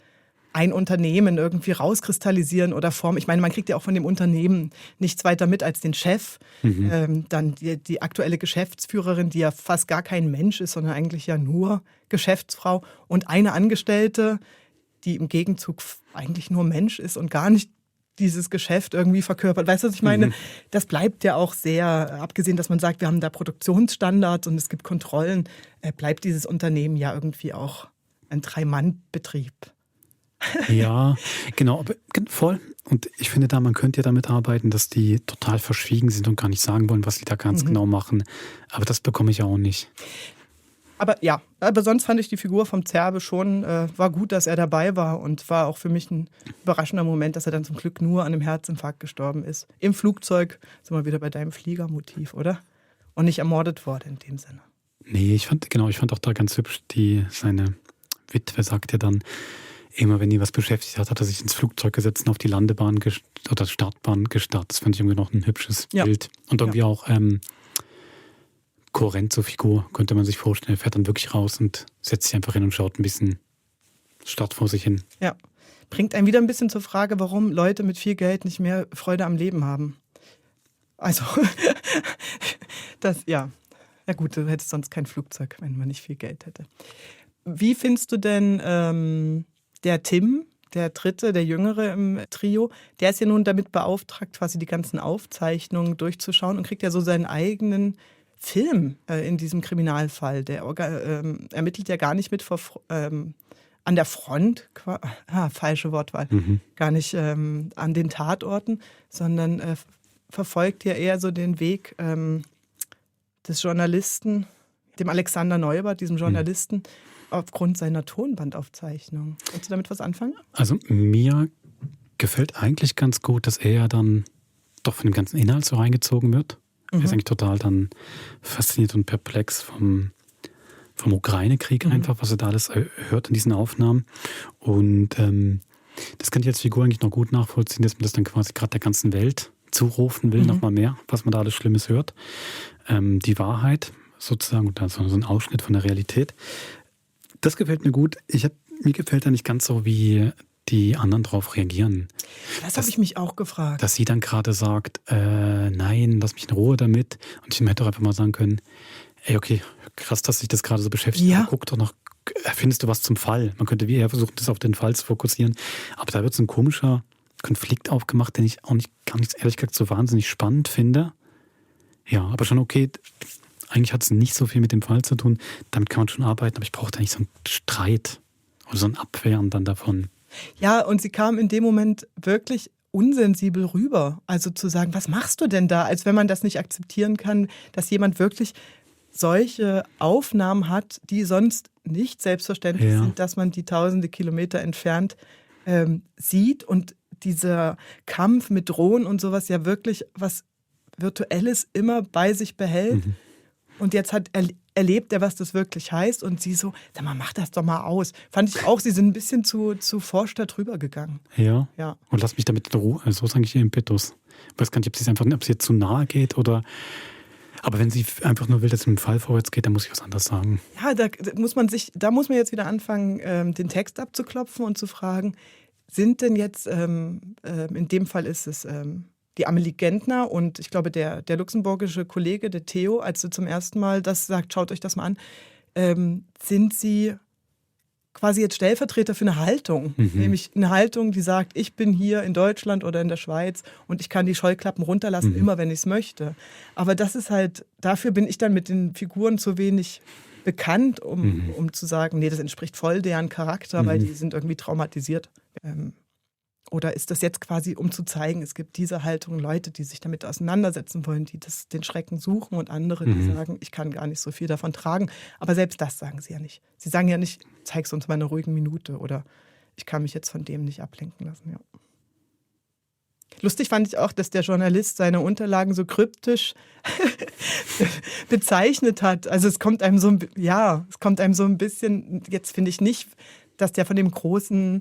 B: ein Unternehmen irgendwie rauskristallisieren oder formen. Ich meine, man kriegt ja auch von dem Unternehmen nichts weiter mit als den Chef. Dann die aktuelle Geschäftsführerin, die ja fast gar kein Mensch ist, sondern eigentlich ja nur Geschäftsfrau. Und eine Angestellte, die im Gegenzug eigentlich nur Mensch ist und gar nicht dieses Geschäft irgendwie verkörpert. Weißt du, was ich meine? Das bleibt ja auch sehr, abgesehen, dass man sagt, wir haben da Produktionsstandards und es gibt Kontrollen, bleibt dieses Unternehmen ja irgendwie auch ein Drei-Mann-Betrieb.
A: Ja, genau, aber voll. Und ich finde man könnte ja damit arbeiten, dass die total verschwiegen sind und gar nicht sagen wollen, was sie da ganz genau machen. Aber das bekomme ich auch nicht.
B: Aber sonst fand ich die Figur vom Zerbe schon, war gut, dass er dabei war und war auch für mich ein überraschender Moment, dass er dann zum Glück nur an einem Herzinfarkt gestorben ist. Im Flugzeug, sind wir wieder bei deinem Fliegermotiv, oder? Und nicht ermordet wurde in dem Sinne.
A: Nee, ich fand auch da ganz hübsch, seine Witwe sagt ja dann, immer wenn die was beschäftigt hat, hat er sich ins Flugzeug gesetzt und auf die Landebahn oder Startbahn gestartet. Das fand ich irgendwie noch ein hübsches Bild. Und irgendwie auch kohärent zur Figur, könnte man sich vorstellen. Er fährt dann wirklich raus und setzt sich einfach hin und schaut ein bisschen Stadt vor sich hin.
B: Ja, bringt einen wieder ein bisschen zur Frage, warum Leute mit viel Geld nicht mehr Freude am Leben haben. Also, ja gut, du hättest sonst kein Flugzeug, wenn man nicht viel Geld hätte. Wie findest du denn der Tim, der Dritte, der Jüngere im Trio, der ist ja nun damit beauftragt, quasi die ganzen Aufzeichnungen durchzuschauen und kriegt ja so seinen eigenen Film in diesem Kriminalfall. Der ermittelt ja gar nicht mit an der Front, falsche Wortwahl, gar nicht an den Tatorten, sondern verfolgt ja eher so den Weg des Journalisten, dem Alexander Neubert, diesem Journalisten, aufgrund seiner Tonbandaufzeichnung. Kannst du damit was anfangen?
A: Also mir gefällt eigentlich ganz gut, dass er dann doch von dem ganzen Inhalt so reingezogen wird. Er ist eigentlich total dann fasziniert und perplex vom Ukraine-Krieg einfach, was er da alles hört in diesen Aufnahmen. Und das kann ich als Figur eigentlich noch gut nachvollziehen, dass man das dann quasi gerade der ganzen Welt zurufen will, nochmal mehr, was man da alles Schlimmes hört. Die Wahrheit sozusagen, und dann so ein Ausschnitt von der Realität. Das gefällt mir gut. Mir gefällt ja nicht ganz so, wie die anderen drauf reagieren.
B: Das habe ich mich auch gefragt.
A: Dass sie dann gerade sagt, nein, lass mich in Ruhe damit. Und ich hätte doch einfach mal sagen können, ey, okay, krass, dass sich das gerade so beschäftigt. Ja. Guck doch noch, findest du was zum Fall? Man könnte wie eher versuchen, das auf den Fall zu fokussieren. Aber da wird so ein komischer Konflikt aufgemacht, den ich auch gar nicht, ehrlich gesagt, so wahnsinnig spannend finde. Ja, aber schon okay. Eigentlich hat es nicht so viel mit dem Fall zu tun. Damit kann man schon arbeiten, aber ich brauche da nicht so einen Streit oder so ein Abwehren dann davon.
B: Ja, und sie kam in dem Moment wirklich unsensibel rüber. Also zu sagen, was machst du denn da? Als wenn man das nicht akzeptieren kann, dass jemand wirklich solche Aufnahmen hat, die sonst nicht selbstverständlich sind, dass man die tausende Kilometer entfernt sieht. Und dieser Kampf mit Drohnen und sowas ja wirklich was Virtuelles immer bei sich behält. Und jetzt erlebt er, was das wirklich heißt. Und sie so, sag mal, mach das doch mal aus. Fand ich auch, sie sind ein bisschen zu forsch da drüber gegangen.
A: Ja. Und lass mich damit in Ruhe. So ist eigentlich ihr Impetus. Ich weiß gar nicht, ob sie jetzt zu nahe geht oder... Aber wenn sie einfach nur will, dass es mit dem Fall vorwärts geht, dann muss ich was anderes sagen.
B: Ja, da muss man jetzt wieder anfangen, den Text abzuklopfen und zu fragen, sind denn jetzt, in dem Fall ist es... die Amelie Gentner und ich glaube der luxemburgische Kollege, der Theo, als sie zum ersten Mal das sagt, schaut euch das mal an, sind sie quasi jetzt Stellvertreter für eine Haltung. Nämlich eine Haltung, die sagt, ich bin hier in Deutschland oder in der Schweiz und ich kann die Scheuklappen runterlassen, immer wenn ich es möchte. Aber das ist halt, dafür bin ich dann mit den Figuren zu wenig bekannt, um zu sagen, nee, das entspricht voll deren Charakter, weil die sind irgendwie traumatisiert. Oder ist das jetzt quasi, um zu zeigen, es gibt diese Haltung, Leute, die sich damit auseinandersetzen wollen, die den Schrecken suchen und andere, die sagen, ich kann gar nicht so viel davon tragen. Aber selbst das sagen sie ja nicht. Sie sagen ja nicht, zeig's uns mal eine ruhige Minute oder ich kann mich jetzt von dem nicht ablenken lassen. Ja. Lustig fand ich auch, dass der Journalist seine Unterlagen so kryptisch bezeichnet hat. Also es kommt einem so ein bisschen, jetzt finde ich nicht, dass der von dem großen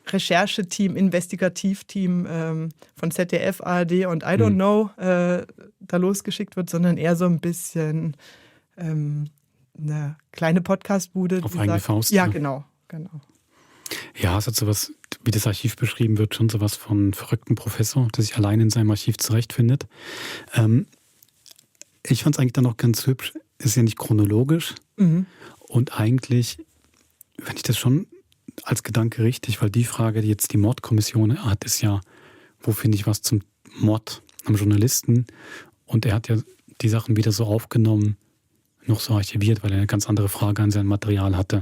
B: Rechercheteam, Investigativteam von ZDF, ARD und I don't know da losgeschickt wird, sondern eher so ein bisschen eine kleine Podcastbude.
A: Auf eigene Faust.
B: Ja, genau.
A: Ja, es hat sowas, wie das Archiv beschrieben wird, schon sowas von verrückten Professor, der sich allein in seinem Archiv zurechtfindet. Ich fand es eigentlich dann auch ganz hübsch, ist ja nicht chronologisch und eigentlich, wenn ich das schon als Gedanke richtig, weil die Frage, die jetzt die Mordkommission hat, ist ja, wo finde ich was zum Mord am Journalisten? Und er hat ja die Sachen wieder so aufgenommen, noch so archiviert, weil er eine ganz andere Frage an sein Material hatte.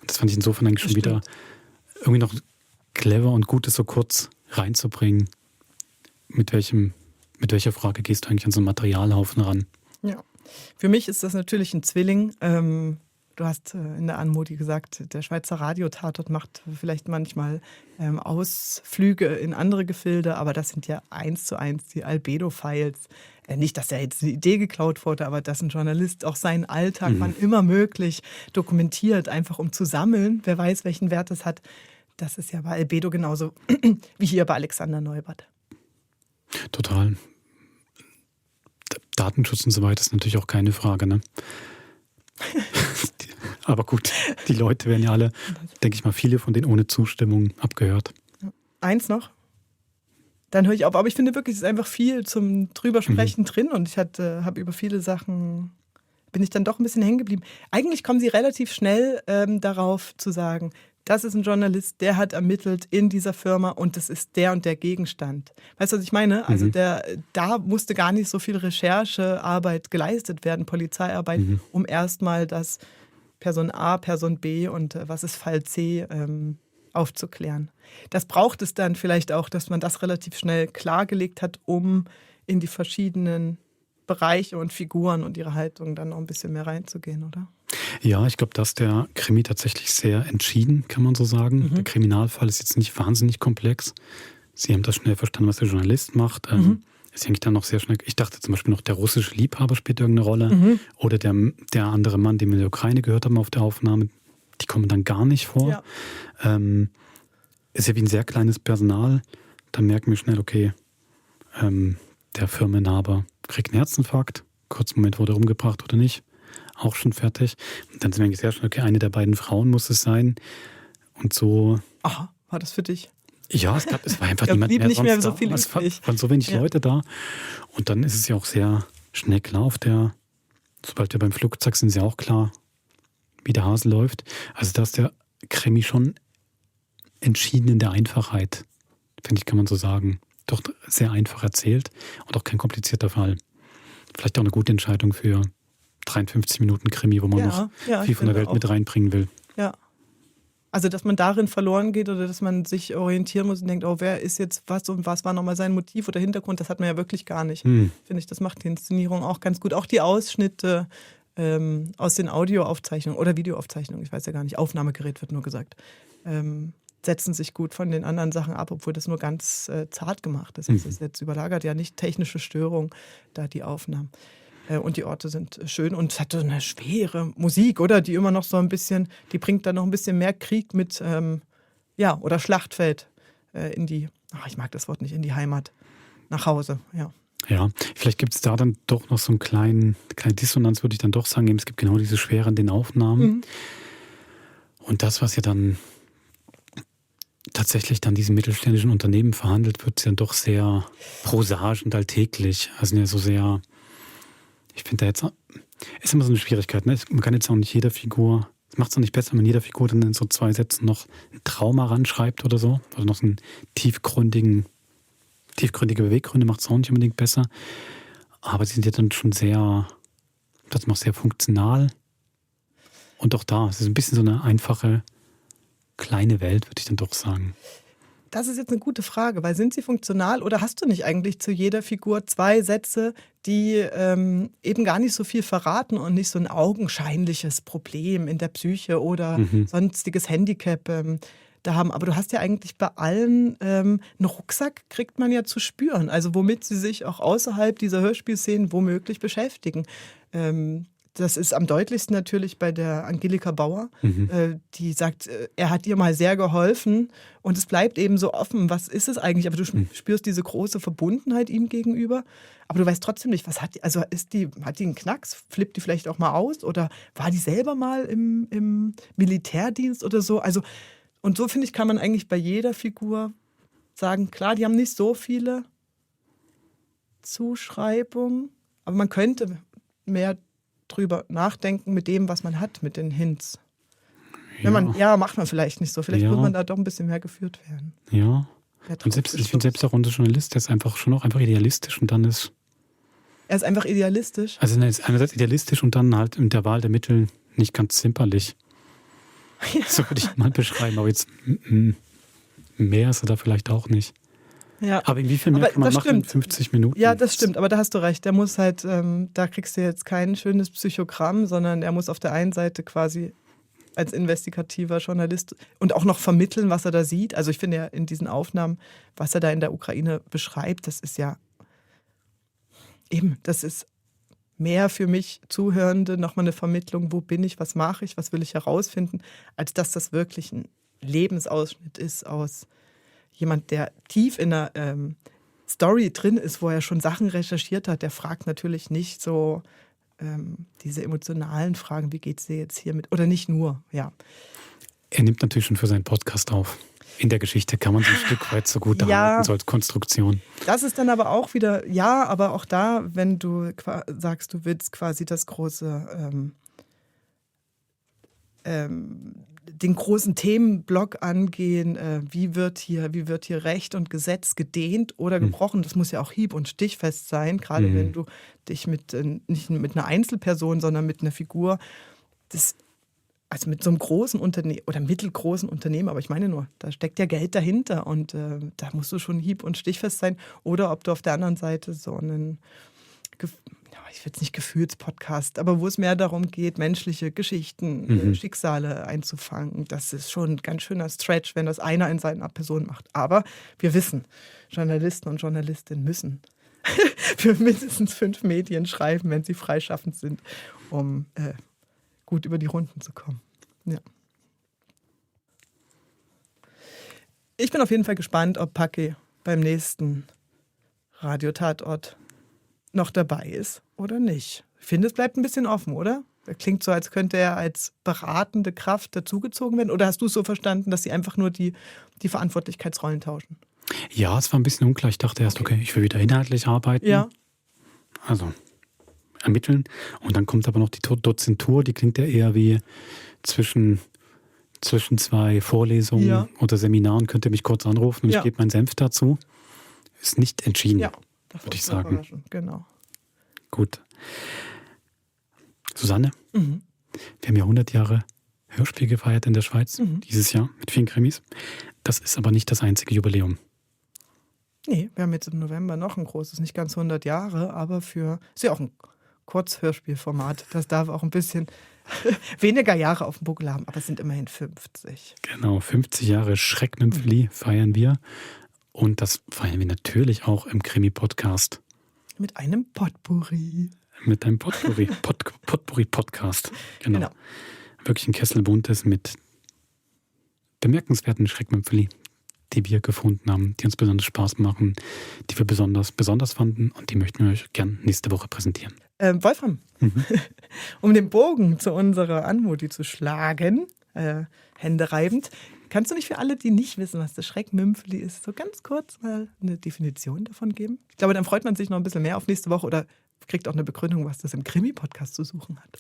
A: Das fand ich insofern eigentlich schon wieder irgendwie noch clever und gut, das so kurz reinzubringen. Mit welcher Frage gehst du eigentlich an so einen Materialhaufen ran?
B: Ja, für mich ist das natürlich ein Zwilling. Du hast in der Anmodi gesagt, der Schweizer Radiotatort macht vielleicht manchmal Ausflüge in andere Gefilde, aber das sind ja 1:1 die Albedo-Files. Nicht, dass da jetzt eine Idee geklaut wurde, aber dass ein Journalist auch seinen Alltag, wann immer möglich, dokumentiert, einfach um zu sammeln. Wer weiß, welchen Wert das hat. Das ist ja bei Albedo genauso wie hier bei Alexander Neubert.
A: Total. Datenschutz und so weiter ist natürlich auch keine Frage, ne? Aber gut, die Leute werden ja alle, denke ich mal, viele von denen ohne Zustimmung abgehört.
B: Eins noch, dann höre ich auf. Aber ich finde wirklich, es ist einfach viel zum Drübersprechen drin und ich habe über viele Sachen, bin ich dann doch ein bisschen hängen geblieben. Eigentlich kommen sie relativ schnell darauf zu sagen, das ist ein Journalist, der hat ermittelt in dieser Firma und das ist der und der Gegenstand. Weißt du, was ich meine? Also da musste gar nicht so viel Recherchearbeit geleistet werden, Polizeiarbeit, um erstmal das Person A, Person B und was ist Fall C aufzuklären. Das braucht es dann vielleicht auch, dass man das relativ schnell klargelegt hat, um in die verschiedenen Bereiche und Figuren und ihre Haltung dann noch ein bisschen mehr reinzugehen, oder?
A: Ja, ich glaube, dass der Krimi tatsächlich sehr entschieden, kann man so sagen. Der Kriminalfall ist jetzt nicht wahnsinnig komplex. Sie haben das schnell verstanden, was der Journalist macht. Ist eigentlich dann noch sehr schnell. Ich dachte zum Beispiel noch, der russische Liebhaber spielt irgendeine Rolle. Oder der andere Mann, den wir in der Ukraine gehört haben auf der Aufnahme, die kommen dann gar nicht vor. Ja. Ist ja wie ein sehr kleines Personal. Da merken wir schnell, okay, der Firmeninhaber kriegt einen Herzinfarkt. Kurzen Moment wurde er umgebracht oder nicht. Auch schon fertig. Und dann sind wir eigentlich sehr schnell, okay, eine der beiden Frauen muss es sein. Und so.
B: Aha, war das für dich?
A: Ja, es war einfach niemand mehr,
B: nicht mehr so
A: da.
B: viel
A: Es waren so wenig Leute da. Und dann ist es ja auch sehr schnell klar sobald wir beim Flugzeug sind, ist ja auch klar, wie der Hase läuft. Also da ist der Krimi schon entschieden in der Einfachheit, finde ich, kann man so sagen. Doch sehr einfach erzählt und auch kein komplizierter Fall. Vielleicht auch eine gute Entscheidung für 53 Minuten Krimi, wo man noch viel von der Welt mit reinbringen will.
B: Ja. Also, dass man darin verloren geht oder dass man sich orientieren muss und denkt, oh, wer ist jetzt was und was war nochmal sein Motiv oder Hintergrund, das hat man ja wirklich gar nicht. Finde ich, das macht die Inszenierung auch ganz gut. Auch die Ausschnitte aus den Audioaufzeichnungen oder Videoaufzeichnungen, ich weiß ja gar nicht, Aufnahmegerät wird nur gesagt, setzen sich gut von den anderen Sachen ab, obwohl das nur ganz zart gemacht ist. Das ist jetzt überlagert ja nicht technische Störung, da die Aufnahmen. Und die Orte sind schön und es hat so eine schwere Musik, oder? Die immer noch so ein bisschen, die bringt dann noch ein bisschen mehr Krieg mit, oder Schlachtfeld ich mag das Wort nicht, in die Heimat, nach Hause, ja.
A: Ja, vielleicht gibt es da dann doch noch so eine kleine Dissonanz, würde ich dann doch sagen. Es gibt genau diese Schwere in den Aufnahmen. Und das, was ja dann tatsächlich dann diesen mittelständischen Unternehmen verhandelt wird, ist dann doch sehr prosaisch und alltäglich. Also ja so sehr, ich finde da jetzt, ist immer so eine Schwierigkeit. Ne? Man kann jetzt auch nicht jeder Figur, es macht es auch nicht besser, wenn man jeder Figur dann in so 2 Sätzen noch ein Trauma ranschreibt oder so. Oder noch so einen tiefgründige Beweggründe macht es auch nicht unbedingt besser. Aber sie sind ja dann schon sehr, das macht sehr funktional. Und auch da, es ist ein bisschen so eine einfache, kleine Welt, würde ich dann doch sagen.
B: Das ist jetzt eine gute Frage, weil sind sie funktional oder hast du nicht eigentlich zu jeder Figur 2 Sätze, die eben gar nicht so viel verraten und nicht so ein augenscheinliches Problem in der Psyche oder sonstiges Handicap da haben. Aber du hast ja eigentlich bei allen einen Rucksack, kriegt man ja zu spüren. Also womit sie sich auch außerhalb dieser Hörspielszenen womöglich beschäftigen. Das ist am deutlichsten natürlich bei der Angelika Bauer, die sagt, er hat ihr mal sehr geholfen und es bleibt eben so offen, was ist es eigentlich? Aber du spürst diese große Verbundenheit ihm gegenüber, aber du weißt trotzdem nicht, was hat die, also hat die einen Knacks, flippt die vielleicht auch mal aus oder war die selber mal im Militärdienst oder so? Also, und so finde ich, kann man eigentlich bei jeder Figur sagen, klar, die haben nicht so viele Zuschreibungen, aber man könnte mehr drüber nachdenken mit dem, was man hat, mit den Hints. Wenn man, macht man vielleicht nicht so. Vielleicht muss man da doch ein bisschen mehr geführt werden.
A: Ja. Und ich finde selbst auch unser Journalist, der ist einfach schon auch einfach idealistisch und dann ist.
B: Er ist einfach idealistisch?
A: Also er ist einerseits idealistisch und dann halt mit der Wahl der Mittel nicht ganz zimperlich. So würde ich mal beschreiben. Aber jetzt mehr ist er da vielleicht auch nicht.
B: Ja.
A: Aber inwiefern mehr kann man machen in 50 Minuten?
B: Ja, das stimmt, aber da hast du recht. Der muss halt, da kriegst du jetzt kein schönes Psychogramm, sondern er muss auf der einen Seite quasi als investigativer Journalist und auch noch vermitteln, was er da sieht. Also ich finde ja in diesen Aufnahmen, was er da in der Ukraine beschreibt, das ist ja eben, das ist mehr für mich Zuhörende nochmal eine Vermittlung, wo bin ich, was mache ich, was will ich herausfinden, als dass das wirklich ein Lebensausschnitt ist aus jemand, der tief in einer Story drin ist, wo er schon Sachen recherchiert hat. Der fragt natürlich nicht so diese emotionalen Fragen, wie geht es dir jetzt hier mit, oder nicht nur, ja.
A: Er nimmt natürlich schon für seinen Podcast auf. In der Geschichte kann man sich ein Stück weit so gut erhalten, so als Konstruktion.
B: Das ist dann aber auch wieder, ja, aber auch da, wenn du sagst, du willst quasi das große den großen Themenblock angehen, wie wird hier Recht und Gesetz gedehnt oder gebrochen. Das muss ja auch hieb- und stichfest sein, gerade wenn du dich nicht mit einer Einzelperson, sondern mit einer Figur, also mit so einem großen Unternehmen oder mittelgroßen Unternehmen, aber ich meine nur, da steckt ja Geld dahinter und da musst du schon hieb- und stichfest sein. Oder ob du auf der anderen Seite so einen, ich will es nicht Gefühlspodcast, aber wo es mehr darum geht, menschliche Geschichten, Schicksale einzufangen. Das ist schon ein ganz schöner Stretch, wenn das einer in seiner Person macht. Aber wir wissen, Journalisten und Journalistinnen müssen für mindestens 5 Medien schreiben, wenn sie freischaffend sind, um gut über die Runden zu kommen. Ja. Ich bin auf jeden Fall gespannt, ob Paki beim nächsten Radiotatort noch dabei ist oder nicht. Ich finde, es bleibt ein bisschen offen, oder? Das klingt so, als könnte er als beratende Kraft dazugezogen werden. Oder hast du es so verstanden, dass sie einfach nur die Verantwortlichkeitsrollen tauschen?
A: Ja, es war ein bisschen unklar. Ich dachte erst, okay, ich will wieder inhaltlich arbeiten.
B: Ja.
A: Also ermitteln. Und dann kommt aber noch die Dozentur, die klingt ja eher wie zwischen 2 Vorlesungen oder Seminaren. Könnt ihr mich kurz anrufen und ich gebe meinen Senf dazu. Ist nicht entschieden, würde ich sagen.
B: Genau.
A: Gut. Susanne, wir haben ja 100 Jahre Hörspiel gefeiert in der Schweiz dieses Jahr mit vielen Krimis. Das ist aber nicht das einzige Jubiläum.
B: Nee, wir haben jetzt im November noch ein großes, nicht ganz 100 Jahre, aber ist ja auch ein Kurzhörspielformat. Das darf auch ein bisschen weniger Jahre auf dem Buckel haben, aber es sind immerhin 50.
A: Genau, 50 Jahre Schreckmümpfeli feiern wir. Und das feiern wir natürlich auch im Krimi-Podcast.
B: Mit einem Potpourri.
A: Mit einem Potpourri-Podcast. Genau. Wirklich ein Kessel Buntes mit bemerkenswerten Schreckmümpfeli, die wir gefunden haben, die uns besonders Spaß machen, die wir besonders fanden und die möchten wir euch gern nächste Woche präsentieren.
B: Wolfram, um den Bogen zu unserer Anmodi zu schlagen, händereibend, kannst du nicht für alle, die nicht wissen, was das Schreckmümpfeli ist, so ganz kurz mal eine Definition davon geben? Ich glaube, dann freut man sich noch ein bisschen mehr auf nächste Woche oder kriegt auch eine Begründung, was das im Krimi-Podcast zu suchen hat.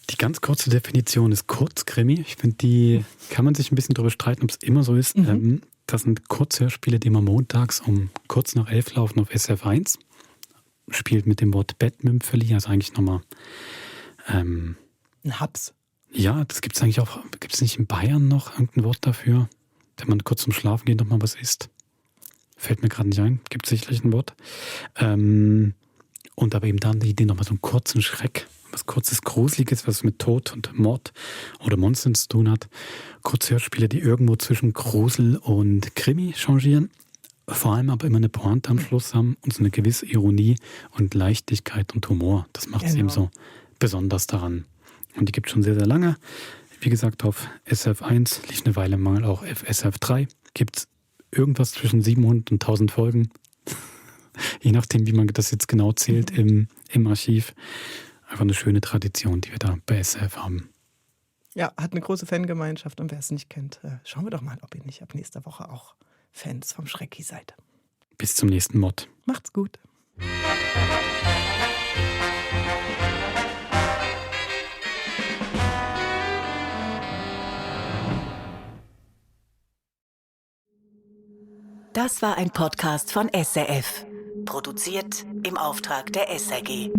A: Die ganz kurze Definition ist Kurzkrimi. Ich finde, die kann man sich ein bisschen darüber streiten, ob es immer so ist. Das sind Kurzhörspiele, die immer montags um kurz nach 11 laufen auf SRF 1. Spielt mit dem Wort Bettmümpfeli, also eigentlich nochmal
B: ein Haps.
A: Ja, das gibt es eigentlich auch. Gibt es nicht in Bayern noch irgendein Wort dafür, wenn man kurz zum Schlafen geht, nochmal was isst? Fällt mir gerade nicht ein. Gibt es sicherlich ein Wort. Und aber eben dann die Idee, nochmal so einen kurzen Schreck, was kurzes, Gruseliges, was mit Tod und Mord oder Monstern zu tun hat. Kurzhörspiele, die irgendwo zwischen Grusel und Krimi changieren. Vor allem aber immer eine Pointe am Schluss haben und so eine gewisse Ironie und Leichtigkeit und Humor. Das macht es eben so besonders daran. Und die gibt es schon sehr, sehr lange. Wie gesagt, auf SRF 1 lief eine Weile mal auch auf SRF 3. Gibt es irgendwas zwischen 700 und 1000 Folgen. Je nachdem, wie man das jetzt genau zählt im Archiv. Einfach eine schöne Tradition, die wir da bei SRF haben.
B: Ja, hat eine große Fangemeinschaft und wer es nicht kennt, schauen wir doch mal, ob ihr nicht ab nächster Woche auch Fans vom Schrecki seid.
A: Bis zum nächsten Mod.
B: Macht's gut.
U: Das war ein Podcast von SRF. Produziert im Auftrag der SRG.